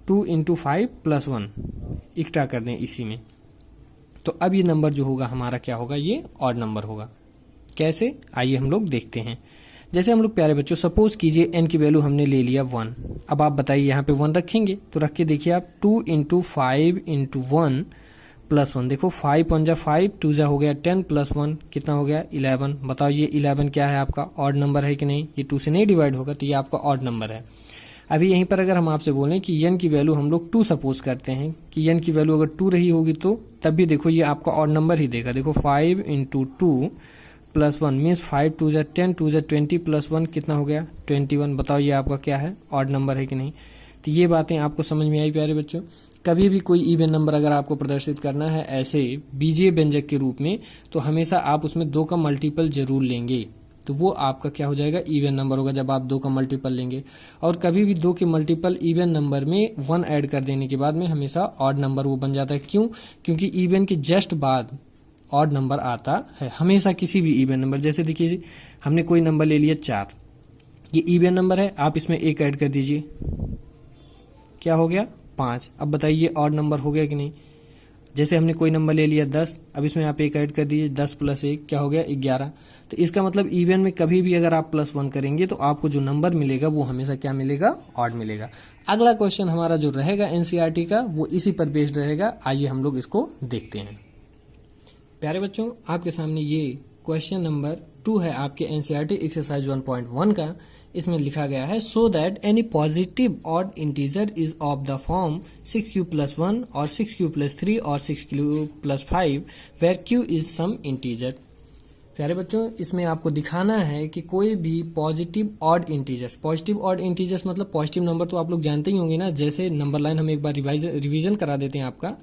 2 इंटू 5 प्लस 1 इकट्ठा कर दें इसी में, तो अब ये नंबर जो होगा हमारा क्या होगा, ये ऑड नंबर होगा। कैसे, आइए हम लोग देखते हैं। जैसे हम लोग प्यारे बच्चों सपोज कीजिए n की वैल्यू हमने ले लिया 1, अब आप बताइए यहाँ पे 1 रखेंगे, तो रख के देखिए आप 2 इंटू 5 इंटू 1 प्लस 1, देखो 5 1 जा 5, 2 जा हो गया 10 प्लस 1 कितना हो गया 11। बताओ ये 11 क्या है, आपका ऑड नंबर है कि नहीं, ये 2 से नहीं डिवाइड होगा, तो ये आपका ऑड नंबर है। अभी यहीं पर अगर हम आपसे बोलें कि n की वैल्यू हम लोग 2 सपोज करते हैं कि n की वैल्यू अगर 2 रही होगी, तो तब भी देखो ये आपका ऑड नंबर ही देगा। देखो 5 इंटू 2 प्लस 1 मीन्स 5 2 जा 10 2 जा 20 प्लस 1 कितना हो गया 21। बताओ ये आपका क्या है, ऑड नंबर है कि नहीं। तो ये बातें आपको समझ में आई प्यारे बच्चों। कभी भी कोई इवन नंबर अगर आपको प्रदर्शित करना है ऐसे बीजीय व्यंजक के रूप में, तो हमेशा आप उसमें 2 का मल्टीपल जरूर लेंगे, तो वो आपका क्या हो जाएगा, इवन नंबर होगा जब आप 2 का मल्टीपल लेंगे। और कभी भी 2 के मल्टीपल इवन नंबर में 1 ऐड कर देने के बाद में हमेशा ऑड नंबर वो बन जाता है। क्यों, क्योंकि इवन के जस्ट बाद ऑड नंबर आता है हमेशा किसी भी इवन नंबर। जैसे देखिए हमने कोई नंबर ले लिया 4, ये इवन नंबर है, आप इसमें 1 ऐड कर दीजिए, क्या हो गया 5। अब बताइए ऑड नंबर हो गया कि नहीं। जैसे हमने कोई नंबर ले लिया 10, अब इसमें आप 1 ऐड कर दीजिए, 10 प्लस 1 क्या हो गया 11। तो इसका मतलब इवन में कभी भी अगर आप प्लस 1 करेंगे तो आपको जो नंबर मिलेगा वो हमेशा क्या मिलेगा, ऑड मिलेगा। अगला क्वेश्चन हमारा जो रहेगा एनसीईआरटी का वो इसी पर बेस्ड रहेगा। आइए हम लोग इसको देखते हैं। प्यारे बच्चों आपके सामने ये क्वेश्चन नंबर 2 है आपके एनसीईआरटी एक्सरसाइज 1.1 का। इसमें लिखा गया है so that any positive odd integer is of the form 6q plus 1 और 6q प्लस 3 और 6q plus 5 where q is some integer. प्यारे बच्चों इसमें आपको दिखाना है कि कोई भी positive odd integers, positive odd integers मतलब पॉजिटिव नंबर तो आप लोग जानते ही होंगे ना। जैसे नंबर लाइन हम एक बार रिवीजन करा देते हैं आपका।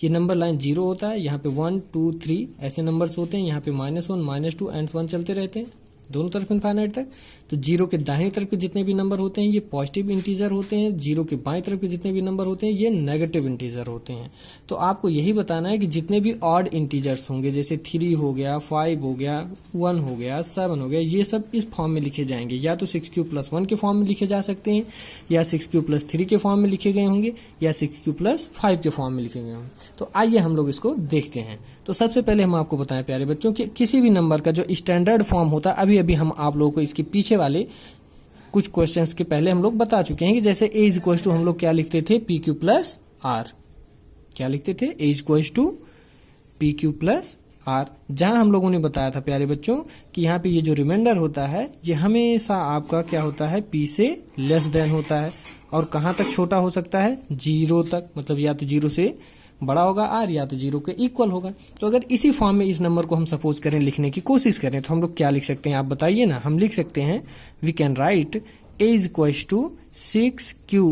ये नंबर लाइन 0 होता है, यहाँ पे 1 2 3 ऐसे नंबर्स होते हैं, यहाँ पे -1 -2 एंड 1 चलते रहते हैं दोनों तरफ इनफाइनाइट तक। तो 0 के दाहिनी तरफ के जितने भी नंबर होते हैं ये पॉजिटिव इंटीजर होते हैं, 0 के बाएं तरफ के जितने भी नंबर होते हैं ये नेगेटिव इंटीजर होते हैं। तो आपको यही बताना है कि जितने भी ऑड इंटीजर्स होंगे, जैसे 3 हो गया, 5 हो गया, 1 हो गया, 7 हो गया, ये सब इस फॉर्म में लिखे जाएंगे। या तो 6q प्लस 1 के फॉर्म में लिखे जा सकते हैं, या 6q प्लस 3 के फॉर्म में लिखे गए होंगे, या 6q प्लस 5 के फॉर्म में लिखे गए होंगे। तो आइए हम लोग इसको देखते हैं। तो सबसे पहले हम आपको बताएं प्यारे बच्चों कि किसी भी नंबर का जो स्टैंडर्ड फॉर्म होता है, अभी हम आप लोगों को इसके पीछे वाले कुछ क्वेश्चंस के पहले हम लोग बता चुके हैं कि जैसे a इज इक्वल टू हम लोग क्या लिखते थे, पी क्यू प्लस आर। क्या लिखते थे, a is equal to P Q plus R. जहां हम लोगों ने बताया था प्यारे बच्चों कि यहाँ पे ये जो रिमाइंडर होता है ये हमेशा आपका क्या होता है, p से लेस देन होता है। और कहां तक छोटा हो सकता है, 0 तक, मतलब या तो 0 से बड़ा होगा आर या तो 0 के इक्वल होगा। तो अगर इसी फॉर्म में इस नंबर को हम सपोज करें लिखने की कोशिश करें तो हम लोग क्या लिख सकते हैं, आप बताइए ना। हम लिख सकते हैं we can write a is equal to 6q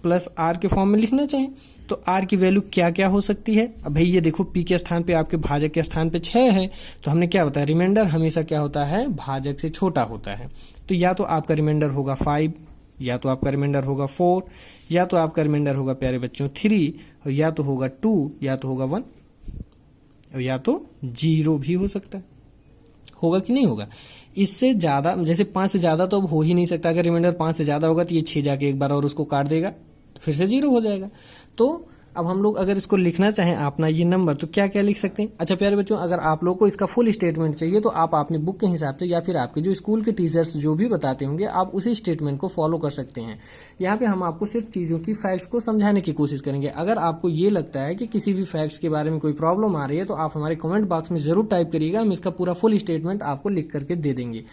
plus R के फॉर्म में लिखना चाहें तो आर की वैल्यू क्या क्या हो सकती है। अब भाई ये देखो p के स्थान पे आपके भाजक के स्थान पे 6 है, तो हमने क्या बताया, रिमाइंडर हमेशा क्या होता है, भाजक से छोटा होता है। तो या तो आपका रिमाइंडर होगा 5, या तो आपका रिमाइंडर होगा 4, या तो आपका रिमाइंडर होगा प्यारे बच्चों 3, और या तो होगा 2, या तो होगा 1, और या तो 0 भी हो सकता है। होगा कि नहीं होगा। इससे ज्यादा, जैसे 5 से ज्यादा तो अब हो ही नहीं सकता। अगर रिमाइंडर 5 से ज्यादा होगा तो ये 6 जाके एक बार और उसको काट देगा तो फिर से 0 हो जाएगा। तो अब हम लोग अगर इसको लिखना चाहें अपना ये नंबर तो क्या क्या लिख सकते हैं। अच्छा प्यारे बच्चों अगर आप लोगों को इसका फुल स्टेटमेंट चाहिए तो आप अपने बुक के हिसाब से या फिर आपके जो स्कूल के टीचर्स जो भी बताते होंगे आप उसी स्टेटमेंट को फॉलो कर सकते हैं। यहाँ पे हम आपको सिर्फ चीजों की फैक्ट्स को समझाने की कोशिश करेंगे। अगर आपको ये लगता है कि किसी भी फैक्ट्स के बारे में कोई प्रॉब्लम आ रही है तो आप हमारे कमेंट बॉक्स में जरूर टाइप करिएगा, हम इसका पूरा फुल स्टेटमेंट आपको लिख करके दे देंगे।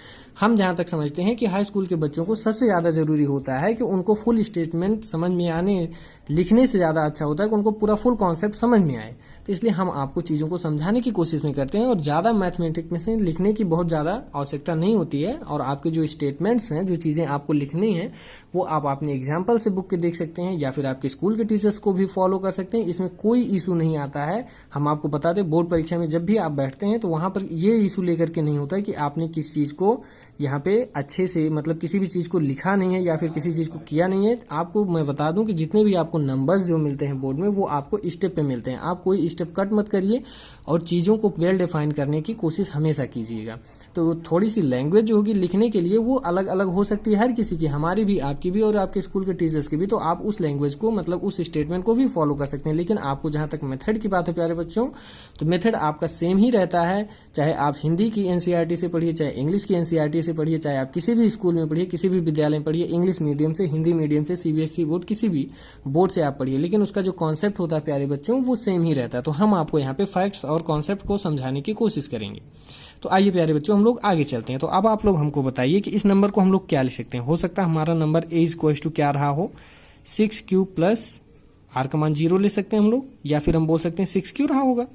हम जहां तक समझते हैं कि हाई स्कूल के बच्चों को सबसे ज्यादा जरूरी होता है कि उनको फुल स्टेटमेंट समझ में आने, लिखने से ज्यादा अच्छा होता है कि उनको पूरा फुल कॉन्सेप्ट समझ में आए। तो इसलिए हम आपको चीजों को समझाने की कोशिश में करते हैं और ज्यादा मैथमेटिक्स में से लिखने की बहुत ज्यादा आवश्यकता नहीं होती है। और आपके जो स्टेटमेंट्स हैं, जो चीजें आपको लिखनी है वो आप अपने एग्जाम्पल से बुक के देख सकते हैं या फिर आपके स्कूल के टीचर्स को भी फॉलो कर सकते हैं। इसमें कोई इशू नहीं आता है। हम आपको बता दें, बोर्ड परीक्षा में जब भी आप बैठते हैं तो वहां पर ये इशू लेकर के नहीं होता है कि आपने किस चीज को यहाँ पे अच्छे से, मतलब किसी भी चीज को लिखा नहीं है या फिर किसी चीज को किया नहीं है। आपको मैं बता दूं कि जितने भी आपको नंबर्स जो मिलते हैं बोर्ड में, वो आपको स्टेप पे मिलते हैं। आप कोई स्टेप कट मत करिए और चीजों को वेल डिफाइन करने की कोशिश हमेशा कीजिएगा। तो थोड़ी सी लैंग्वेज जो होगी लिखने के लिए वो अलग अलग हो सकती है हर किसी की, हमारी भी, आपकी भी और आपके स्कूल के टीचर्स की भी। तो आप उस लैंग्वेज को, मतलब उस स्टेटमेंट को भी फॉलो कर सकते हैं। लेकिन आपको जहां तक मेथड की बात है प्यारे बच्चों, तो मेथड आपका सेम ही रहता है। चाहे आप हिंदी की एनसीईआरटी से पढ़िए, चाहे इंग्लिश की एनसीईआरटी से पढ़िए, चाहे आप किसी भी स्कूल में पढ़िए, किसी भी विद्यालय में पढ़िए, इंग्लिश मीडियम से, हिंदी मीडियम से, सीबीएसई बोर्ड, किसी भी बोर्ड से आप पढ़िए, लेकिन उसका जो कॉन्सेप्ट होता है प्यारे बच्चों वो सेम ही रहता है। तो हम आपको यहाँ पे फैक्ट्स और कॉन्सेप्ट को समझाने की कोशिश करेंगे। तो आइए प्यारे बच्चों हम लोग आगे चलते हैं। तो अब आप लोग हमको बताइए कि इस नंबर को हम लोग क्या लिख सकते हैं। हो सकता है हमारा नंबर ए इक्वल्स टू क्या रहा हो, 6 प्लस आर का मान 0 ले सकते हैं हम लोग, या फिर हम बोल सकते हैं 6 रहा होगा,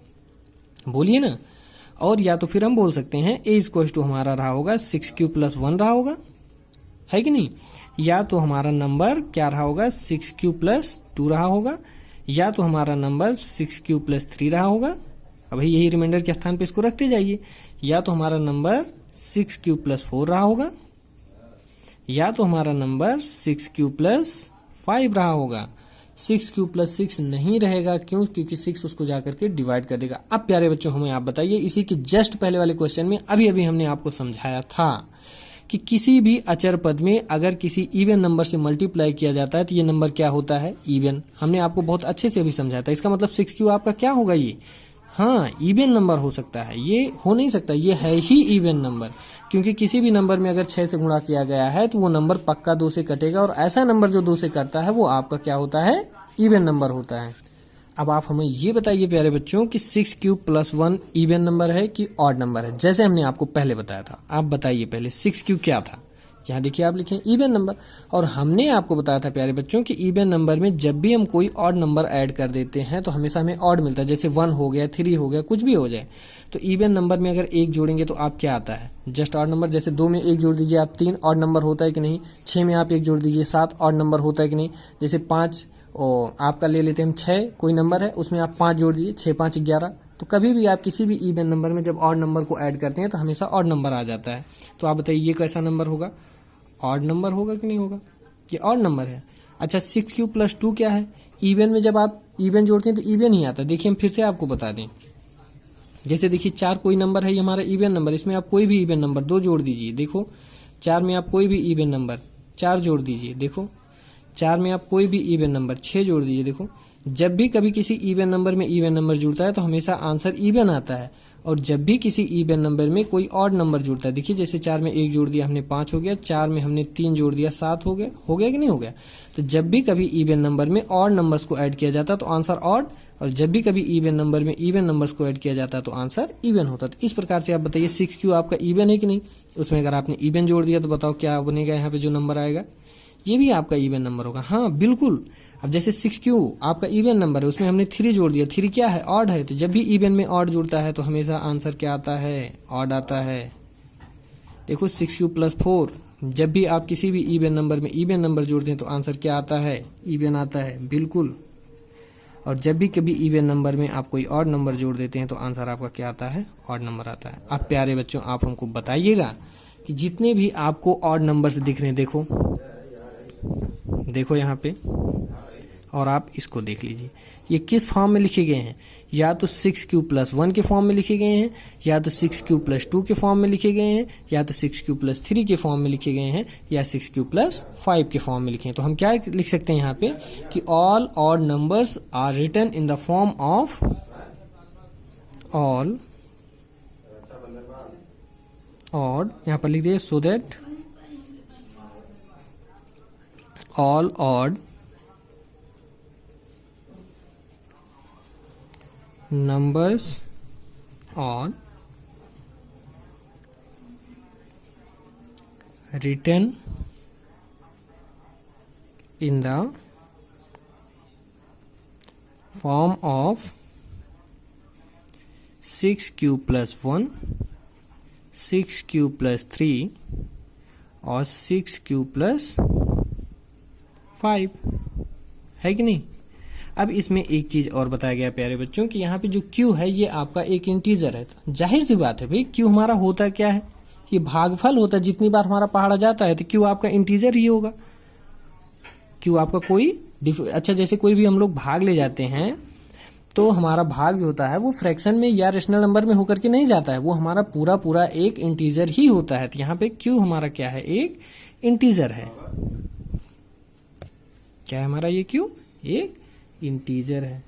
बोलिए ना। और या तो फिर हम बोल सकते हैं ए इक्वल्स टू हमारा रहा होगा 6 प्लस 1 रहा होगा, है कि नहीं। या तो हमारा नंबर क्या रहा होगा 6 प्लस 2 रहा होगा, या तो हमारा नंबर 6 प्लस 3 रहा होगा। अब यही रिमाइंडर के स्थान पे इसको रखते जाइए। या तो हमारा नंबर 6 प्लस 4 रहा होगा, या तो हमारा नंबर 6 प्लस 5 रहा होगा। 6 प्लस 6 नहीं रहेगा, क्यों? क्योंकि 6 उसको जाकर के डिवाइड कर देगा। अब प्यारे बच्चों हमें आप बताइए, इसी के जस्ट पहले वाले क्वेश्चन में अभी अभी हमने आपको समझाया था कि किसी भी अचर पद में अगर किसी इवन नंबर से मल्टीप्लाई किया जाता है तो ये नंबर क्या होता है, इवन। हमने आपको बहुत अच्छे से अभी समझाया था। इसका मतलब 6 आपका क्या होगा, ये हाँ इवन नंबर हो सकता है। ये हो नहीं सकता, ये है ही इवन नंबर, क्योंकि किसी भी नंबर में अगर 6 से गुणा किया गया है तो वो नंबर पक्का 2 से कटेगा, और ऐसा नंबर जो 2 से कटता है वो आपका क्या होता है, इवन नंबर होता है। अब आप हमें ये बताइए प्यारे बच्चों कि 6 प्लस 1 इवन नंबर है कि ऑड नंबर है, जैसे हमने आपको पहले बताया था। आप बताइए पहले 6 क्या था। यहाँ देखिए आप लिखें इवन नंबर, और हमने आपको बताया था प्यारे बच्चों कि इवन नंबर में जब भी हम कोई ऑड नंबर ऐड कर देते हैं तो हमेशा हमें ऑड मिलता है। जैसे 1 हो गया, 3 हो गया, कुछ भी हो जाए, तो इवन नंबर में अगर 1 जोड़ेंगे तो आप क्या आता है, जस्ट ऑड नंबर। जैसे 2 में 1 जोड़ दीजिए आप, 3 ऑड नंबर होता है कि नहीं। 6 में आप 1 जोड़ दीजिए, 7 ऑड नंबर होता है कि नहीं। जैसे 5 आपका ले लेते हैं हम, 6 कोई नंबर है, उसमें आप 5 जोड़ दीजिए, 6 5 11। तो कभी भी आप किसी भी इवन नंबर में जब ऑड नंबर को ऐड करते हैं तो हमेशा ऑड नंबर आ जाता है। तो आप बताइए ये कैसा नंबर होगा, ऑड नंबर होगा कि नहीं होगा, ये ऑड नंबर है। अच्छा 6 प्लस 2 क्या है, इवन में जब आप इवन जोड़ते हैं तो इवन ही आता है। देखिए हम फिर से आपको बता दें, जैसे देखिए 4 कोई नंबर है, ये हमारा इवन नंबर, इसमें आप कोई भी इवन नंबर 2 जोड़ दीजिए। देखो 4 में आप कोई भी इवन नंबर 4 जोड़ दीजिए। देखो 4 में आप कोई भी इवन नंबर 6 जोड़ दीजिए। देखो जब भी कभी किसी इवन नंबर में इवन नंबर जुड़ता है तो हमेशा आंसर इवन आता है, और जब भी किसी इवन नंबर में कोई ऑड नंबर जुड़ता है, देखिए जैसे 4 में 1 जोड़ दिया हमने 5 हो गया, 4 में हमने 3 जोड़ दिया 7 हो गया कि नहीं हो गया। तो जब भी कभी इवन नंबर में ऑड नंबर्स को ऐड किया जाता है तो आंसर ऑड, और जब भी कभी इवन नंबर में इवन नंबर्स को ऐड किया जाता है तो आंसर इवन होता है। तो इस प्रकार से आप बताइए 6 आपका इवन है कि नहीं। उसमें अगर आपने इवन जोड़ दिया तो बताओ क्या बनेगा, यहाँ पे जो नंबर आएगा ये भी आपका इवन नंबर होगा। हाँ बिल्कुल। अब जैसे 6 आपका इवन नंबर है, उसमें हमने 3 जोड़ दिया, 3 क्या है, ऑड है। तो जब भी इवन में ऑड जुड़ता है तो हमेशा आंसर क्या आता है, ऑड आता है। देखो 6 प्लस 4, जब भी आप किसी भी इवन नंबर में इवन नंबर जोड़ते हैं तो आंसर क्या आता है, इवन आता है, बिल्कुल। और जब भी कभी इवन नंबर में आप कोई ऑड नंबर जोड़ देते हैं तो आंसर आपका क्या आता है, ऑड नंबर आता है। अब प्यारे बच्चों आप हमको बताइएगा कि जितने भी आपको ऑड नंबर्स दिख रहे हैं, देखो यहाँ पे, और आप इसको देख लीजिए, ये किस फॉर्म में लिखे गए हैं। या तो 6 प्लस 1 के फॉर्म में लिखे गए हैं, या तो 6 प्लस 2 के फॉर्म में लिखे गए हैं, या तो 6 प्लस 3 के फॉर्म में लिखे गए हैं, या 6 प्लस 5 के फॉर्म में लिखे हैं। तो हम क्या लिख सकते हैं यहाँ पे कि all odd numbers are written in the form of all odd, यहाँ पर लिख दिए, so that all odd numbers are written in the form of 6 plus 1, 6 plus 3 or 6 plus 5 है कि नहीं। अब इसमें एक चीज और बताया गया प्यारे बच्चों कि यहाँ पे जो q है ये आपका एक इंटीजर है। तो जाहिर सी बात है भाई q हमारा होता क्या है, ये भागफल होता है। जितनी बार हमारा पहाड़ा जाता है तो q आपका इंटीजर ही होगा। q आपका कोई अच्छा जैसे कोई भी हम लोग भाग ले जाते हैं तो हमारा भाग जो होता है वो फ्रैक्शन में या रेशनल नंबर में होकर के नहीं जाता है, वो हमारा पूरा पूरा एक इंटीजर ही होता है। तो यहाँ पे q हमारा क्या है, एक इंटीजर है। क्या है हमारा ये q, एक इंटीजर है।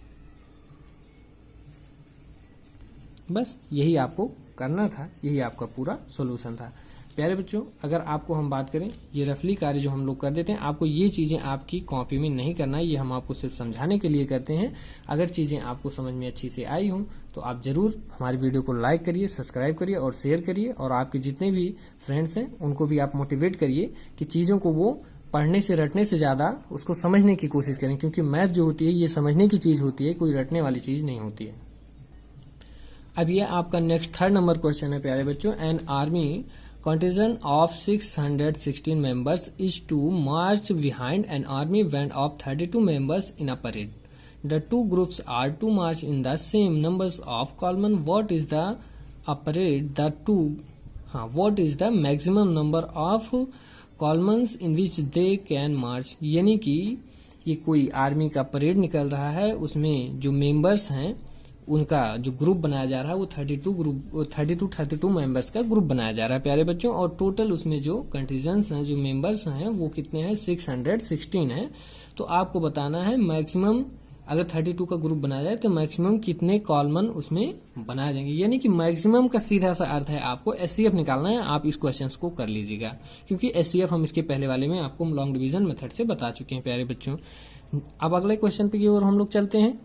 बस यही आपको करना था, यही आपका पूरा सॉल्यूशन था प्यारे बच्चों। अगर आपको हम बात करें, ये रफली कार्य जो हम लोग कर देते हैं, आपको ये चीज़ें आपकी कॉपी में नहीं करना है, ये हम आपको सिर्फ समझाने के लिए करते हैं। अगर चीज़ें आपको समझ में अच्छी से आई हों तो आप ज़रूर हमारी वीडियो को लाइक करिए, सब्सक्राइब करिए और शेयर करिए, और आपके जितने भी फ्रेंड्स हैं उनको भी आप मोटिवेट करिए कि चीज़ों को वो पढ़ने से रटने से ज़्यादा उसको समझने की कोशिश करें, क्योंकि मैथ जो होती है ये समझने की चीज़ होती है, कोई रटने वाली चीज़ नहीं होती है। अब ये आपका नेक्स्ट 3rd नंबर क्वेश्चन है प्यारे बच्चों। An army contingent of 616 members is to march behind an army band of 32 members in a parade. The two groups are to march in the same numbers of column. What is the parade? What is the maximum number of columns in which they can march? यानी कि ये कोई army का parade निकल रहा है, उसमें जो मेंबर्स हैं उनका जो ग्रुप बनाया जा रहा है वो 32 मेंबर्स का ग्रुप बनाया जा रहा है प्यारे बच्चों। और टोटल उसमें जो कंटिजेंट्स हैं, जो मेंबर्स हैं वो कितने हैं, 616 है। तो आपको बताना है मैक्सिमम, अगर 32 का ग्रुप बनाया जाए तो मैक्सिमम कितने कॉलमन उसमें बनाए जाएंगे। यानी कि मैक्सिमम का सीधा सा अर्थ है आपको एचसीएफ निकालना है। आप इस क्वेश्चन को कर लीजिएगा, क्योंकि एचसीएफ हम इसके पहले वाले में आपको लॉन्ग डिवीजन मेथड से बता चुके हैं प्यारे बच्चों। अब अगले क्वेश्चन पे की ओर हम लोग चलते हैं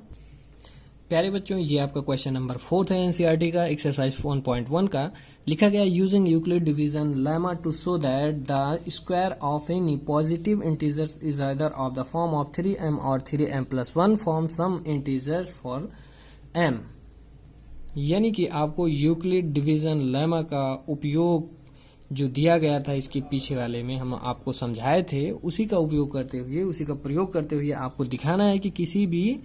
प्यारे बच्चों। ये आपका क्वेश्चन नंबर 4 है एनसीईआरटी का, एक्सरसाइज 1.1 का। लिखा गया using Euclid division lemma to show that the square of any positive integers is either of the form of 3m और 3m+1 form some integers for m। यानी कि आपको यूक्लिड डिवीजन लेमा का उपयोग जो दिया गया था इसके पीछे वाले में हम आपको समझाए थे, उसी का उपयोग करते हुए, उसी का प्रयोग करते हुए आपको दिखाना है कि किसी भी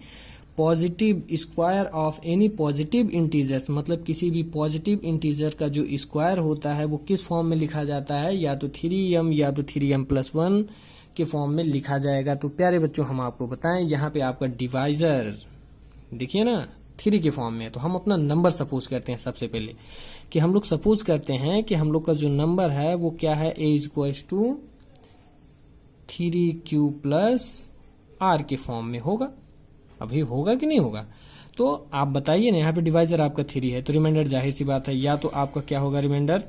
positive square of any positive integers, मतलब किसी भी पॉजिटिव इंटीजर का जो स्क्वायर होता है वो किस फॉर्म में लिखा जाता है, या तो 3m या तो 3m+1 के फॉर्म में लिखा जाएगा। तो प्यारे बच्चों हम आपको बताएं, यहाँ पे आपका डिवाइजर देखिए ना 3 के फॉर्म में। तो हम अपना नंबर सपोज करते हैं सबसे पहले, कि हम लोग सपोज करते हैं कि हम लोग का जो नंबर है वो क्या है, a = 3q+r के फॉर्म में होगा। अभी होगा कि नहीं होगा तो आप बताइए ना। यहाँ पे डिवाइजर आपका 3 है तो रिमाइंडर जाहिर सी बात है, या तो आपका क्या होगा, रिमाइंडर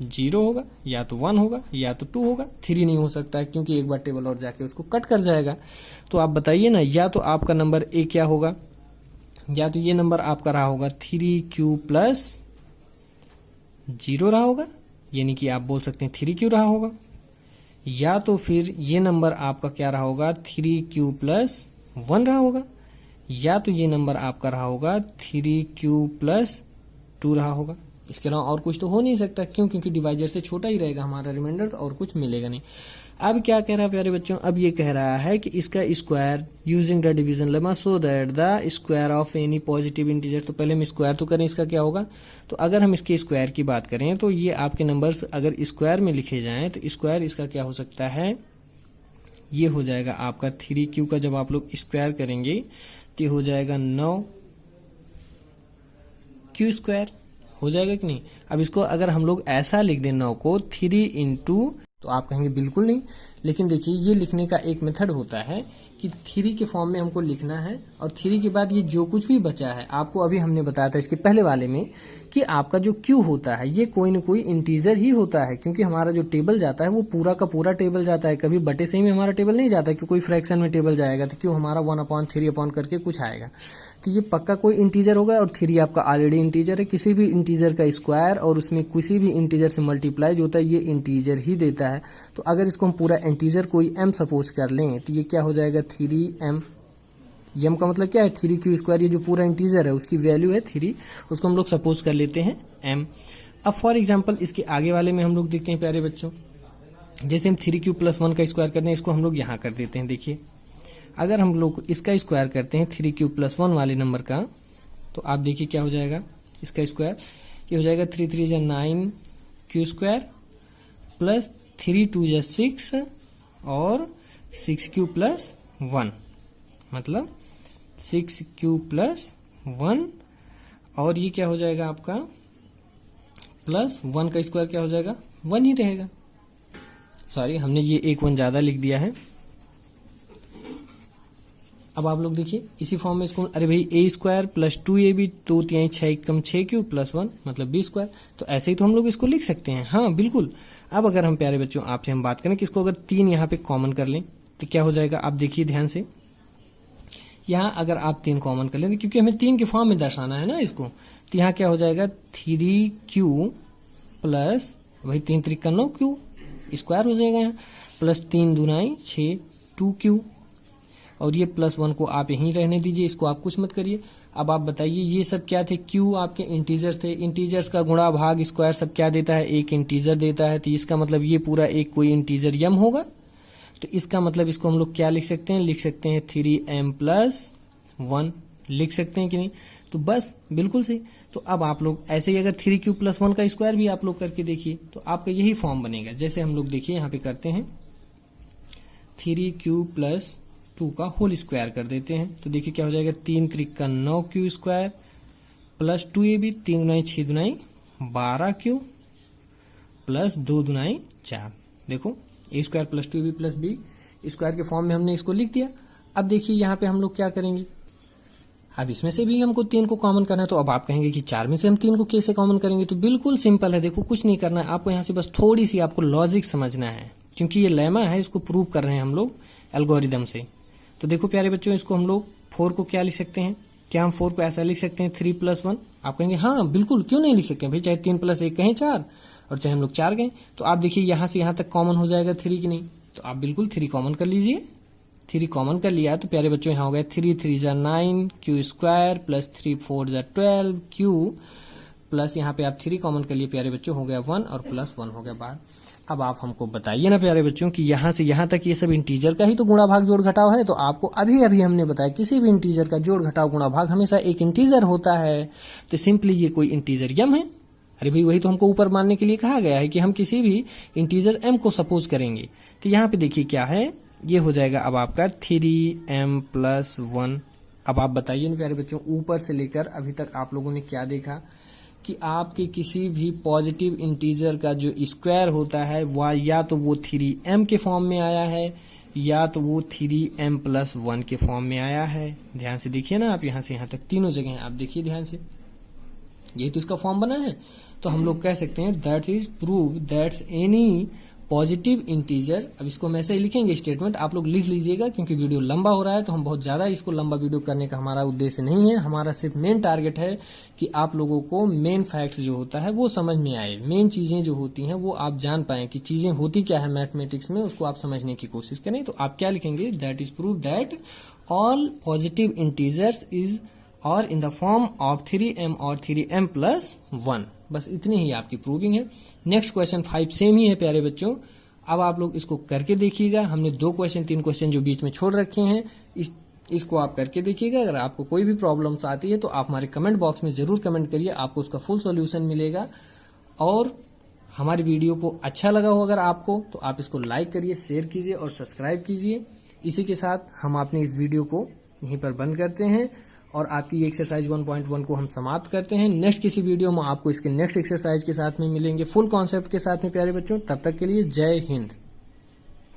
0 होगा, या तो 1 होगा, या तो 2 होगा। 3 नहीं हो सकता है क्योंकि एक बार टेबल और जाके उसको कट कर जाएगा। तो आप बताइए ना, या तो आपका नंबर ए क्या होगा, या तो ये नंबर आपका रहा होगा 3q+0 रहा होगा, यानी कि आप बोल सकते हैं 3q रहा होगा, या तो फिर ये नंबर आपका क्या रहा होगा, 3q+1 रहा होगा, या तो ये नंबर आपका रहा होगा 3q+2 रहा होगा। इसके अलावा और कुछ तो हो नहीं सकता, क्यों, क्योंकि डिवाइजर से छोटा ही रहेगा हमारा रिमाइंडर, तो और कुछ मिलेगा नहीं। अब क्या कह रहा है प्यारे बच्चों, अब ये कह रहा है कि इसका square using the division lemma so that the square of any positive integer. तो पहले हम स्क्वायर तो करें, इसका क्या होगा। तो अगर हम इसके स्क्वायर की बात करें तो ये आपके नंबर्स अगर स्क्वायर में लिखे जाएं तो स्क्वायर इसका क्या हो सकता है, ये हो जाएगा आपका 3q का जब आप लोग स्क्वायर करेंगे तो हो जाएगा 9q² हो जाएगा कि नहीं। अब इसको अगर हम लोग ऐसा लिख दें 9 को 3 × तो आप कहेंगे बिल्कुल नहीं, लेकिन देखिए ये लिखने का एक मेथड होता है कि 3 के फॉर्म में हमको लिखना है, और 3 के बाद ये जो कुछ भी बचा है, आपको अभी हमने बताया था इसके पहले वाले में कि आपका जो q होता है ये कोई न कोई इंटीजर ही होता है, क्योंकि हमारा जो टेबल जाता है वो पूरा का पूरा टेबल जाता है, कभी बटे से ही में हमारा टेबल नहीं जाता कि कोई फ्रैक्शन में टेबल जाएगा तो क्यों हमारा 1/3 करके कुछ आएगा। तो ये पक्का कोई इंटीजर होगा, और 3 आपका ऑलरेडी इंटीजर है। किसी भी इंटीजर का स्क्वायर और उसमें किसी भी इंटीजर से मल्टीप्लाई जो होता है ये इंटीजर ही देता है। तो अगर इसको हम पूरा इंटीजर कोई m सपोज कर लें तो ये क्या हो जाएगा 3m। m का मतलब क्या है 3q², ये जो पूरा इंटीजर है उसकी वैल्यू है 3, उसको हम लोग सपोज कर लेते हैं m। अब फॉर एग्जाम्पल इसके आगे वाले में हम लोग देखते हैं प्यारे बच्चों, जैसे हम 3 क्यूब प्लस 1 का स्क्वायर करते हैं, इसको हम लोग यहाँ कर देते हैं। देखिए अगर हम लोग इसका स्क्वायर करते हैं 3 क्यूब प्लस 1 वाले नंबर का, तो आप देखिए क्या हो जाएगा इसका स्क्वायर, ये हो जाएगा 3 3 जा 9 क्यू स्क्वायर प्लस 3 2 जा 6 और 6 क्यू प्लस 1, मतलब 6 क्यू प्लस 1, और ये क्या हो जाएगा आपका प्लस 1 का स्क्वायर क्या हो जाएगा 1 ही रहेगा। सॉरी, हमने ये एक 1 ज़्यादा लिख दिया है। अब आप लोग देखिए इसी फॉर्म में इसको, अरे भाई ए स्क्वायर प्लस 2ab, 2 3 6 कम 6 क्यूब प्लस 1 मतलब बी स्क्वायर, तो ऐसे ही तो हम लोग इसको लिख सकते हैं। हाँ बिल्कुल। अब अगर हम प्यारे बच्चों आपसे हम बात करें कि इसको अगर 3 यहाँ पे कॉमन कर लें तो क्या हो जाएगा, आप देखिए ध्यान से, यहाँ अगर आप 3 कॉमन कर लें, क्योंकि हमें 3 के फॉर्म में दर्शाना है ना इसको, तो यहाँ क्या हो जाएगा 3q प्लस वही 3 3 का 9q स्क्वायर हो जाएगा यहाँ, प्लस 3 दूनाई 6 2q, और ये प्लस 1 को आप यहीं रहने दीजिए, इसको आप कुछ मत करिए। अब आप बताइए ये सब क्या थे, q आपके इंटीजर्स थे, इंटीजर्स का गुणा भाग स्क्वायर सब क्या देता है, एक इंटीजर देता है, तो इसका मतलब ये पूरा एक कोई इंटीजर यम होगा, तो इसका मतलब इसको हम लोग क्या लिख सकते हैं, लिख सकते हैं 3m प्लस 1 लिख सकते हैं कि नहीं, तो बस बिल्कुल सही। तो अब आप लोग ऐसे ही अगर 3 क्यूब प्लस 1 का स्क्वायर भी आप लोग करके देखिए तो आपका यही फॉर्म बनेगा। जैसे हम लोग देखिए यहाँ पे करते हैं 3 क्यूब प्लस 2 का होल स्क्वायर कर देते हैं, तो देखिए क्या हो जाएगा 3 3 का 9q स्क्वायर प्लस 2ab, 3 दुनाई 6 दुनाई 12q प्लस 2 दुनाई 4, देखो ए स्क्वायर प्लस 2ab प्लस बी स्क्वायर के फॉर्म में हमने इसको लिख दिया। अब देखिए यहाँ पे हम लोग क्या करेंगे, अब इसमें से भी हमको 3 को कॉमन करना है, तो अब आप कहेंगे कि 4 में से हम 3 को कैसे कॉमन करेंगे, तो बिल्कुल सिंपल है, देखो कुछ नहीं करना है आपको, यहाँ से बस थोड़ी सी आपको लॉजिक समझना है, क्योंकि ये लेमा है, इसको प्रूव कर रहे हैं हम लोग एल्गोरिदम से। तो देखो प्यारे बच्चों, इसको हम लोग 4 को क्या लिख सकते हैं, क्या हम 4 को ऐसा लिख सकते हैं 3 प्लस 1, आप कहेंगे हाँ बिल्कुल क्यों नहीं लिख सकते भाई, चाहे 3 प्लस 1 कहें 4 और चाहे हम लोग 4 कहें, तो आप देखिए यहाँ से यहाँ तक कॉमन हो जाएगा 3 की नहीं, तो आप बिल्कुल 3 कॉमन कर लीजिए। 3 कॉमन कर लिया तो प्यारे बच्चों यहाँ हो गया 3 3 जा 9 क्यू स्क्वायर प्लस 3 4 जा 12 क्यू प्लस यहाँ पे आप 3 कॉमन कर लिए प्यारे बच्चों, हो गया 1 और प्लस 1 हो गया बाहर। अब आप हमको बताइए ना प्यारे बच्चों कि यहाँ से यहाँ तक ये सब इंटीजर का ही तो गुणा भाग जोड़ घटाव है, तो आपको अभी अभी हमने बताया किसी भी इंटीजर का जोड़ घटाव गुणा भाग हमेशा एक इंटीजर होता है, तो सिंपली ये कोई इंटीजर यम है। अरे भाई वही तो हमको ऊपर मानने के लिए कहा गया है कि हम किसी भी इंटीजर m को सपोज करेंगे, तो यहाँ पे देखिए क्या है, ये हो जाएगा अब आपका 3m प्लस 1। अब आप बताइए ना प्यारे बच्चों, ऊपर से लेकर अभी तक आप लोगों ने क्या देखा कि आपके किसी भी पॉजिटिव इंटीजर का जो स्क्वायर होता है वह या तो वो 3m के फॉर्म में आया है या तो वो 3m प्लस 1 के फॉर्म में आया है। ध्यान से देखिए ना आप, यहाँ से यहाँ तक तीनों जगह आप देखिए ध्यान से, यही तो इसका फॉर्म बना है। तो हम लोग कह सकते हैं that is prove that's any positive integer. अब इसको हम ऐसे ही लिखेंगे स्टेटमेंट, आप लोग लिख लीजिएगा क्योंकि वीडियो लंबा हो रहा है, तो हम बहुत ज़्यादा इसको लंबा वीडियो करने का हमारा उद्देश्य नहीं है। हमारा सिर्फ मेन टारगेट है कि आप लोगों को मेन फैक्ट्स जो होता है वो समझ में आए, मेन चीज़ें जो होती हैं वो आप जान पाएं कि चीज़ें होती क्या है मैथमेटिक्स में, उसको आप समझने की कोशिश करें। तो आप क्या लिखेंगे, that is prove that all positive integers is और इन द फॉर्म ऑफ 3m और 3m प्लस 1, बस इतनी ही आपकी प्रूविंग है। नेक्स्ट क्वेश्चन 5 सेम ही है प्यारे बच्चों, अब आप लोग इसको करके देखिएगा। हमने 2 क्वेश्चन 3 क्वेश्चन जो बीच में छोड़ रखे हैं इसको आप करके देखिएगा। अगर आपको कोई भी प्रॉब्लम्स आती है तो आप हमारे कमेंट बॉक्स में जरूर कमेंट करिए, आपको उसका फुल सॉल्यूशन मिलेगा। और हमारी वीडियो को अच्छा लगा हो अगर आपको, तो आप इसको लाइक करिए, शेयर कीजिए और सब्सक्राइब कीजिए। इसी के साथ हम अपने इस वीडियो को यहीं पर बंद करते हैं और आपकी एक्सरसाइज 1.1 को हम समाप्त करते हैं। नेक्स्ट किसी वीडियो में आपको इसके नेक्स्ट एक्सरसाइज के साथ में मिलेंगे, फुल कॉन्सेप्ट के साथ में प्यारे बच्चों। तब तक के लिए जय हिंद।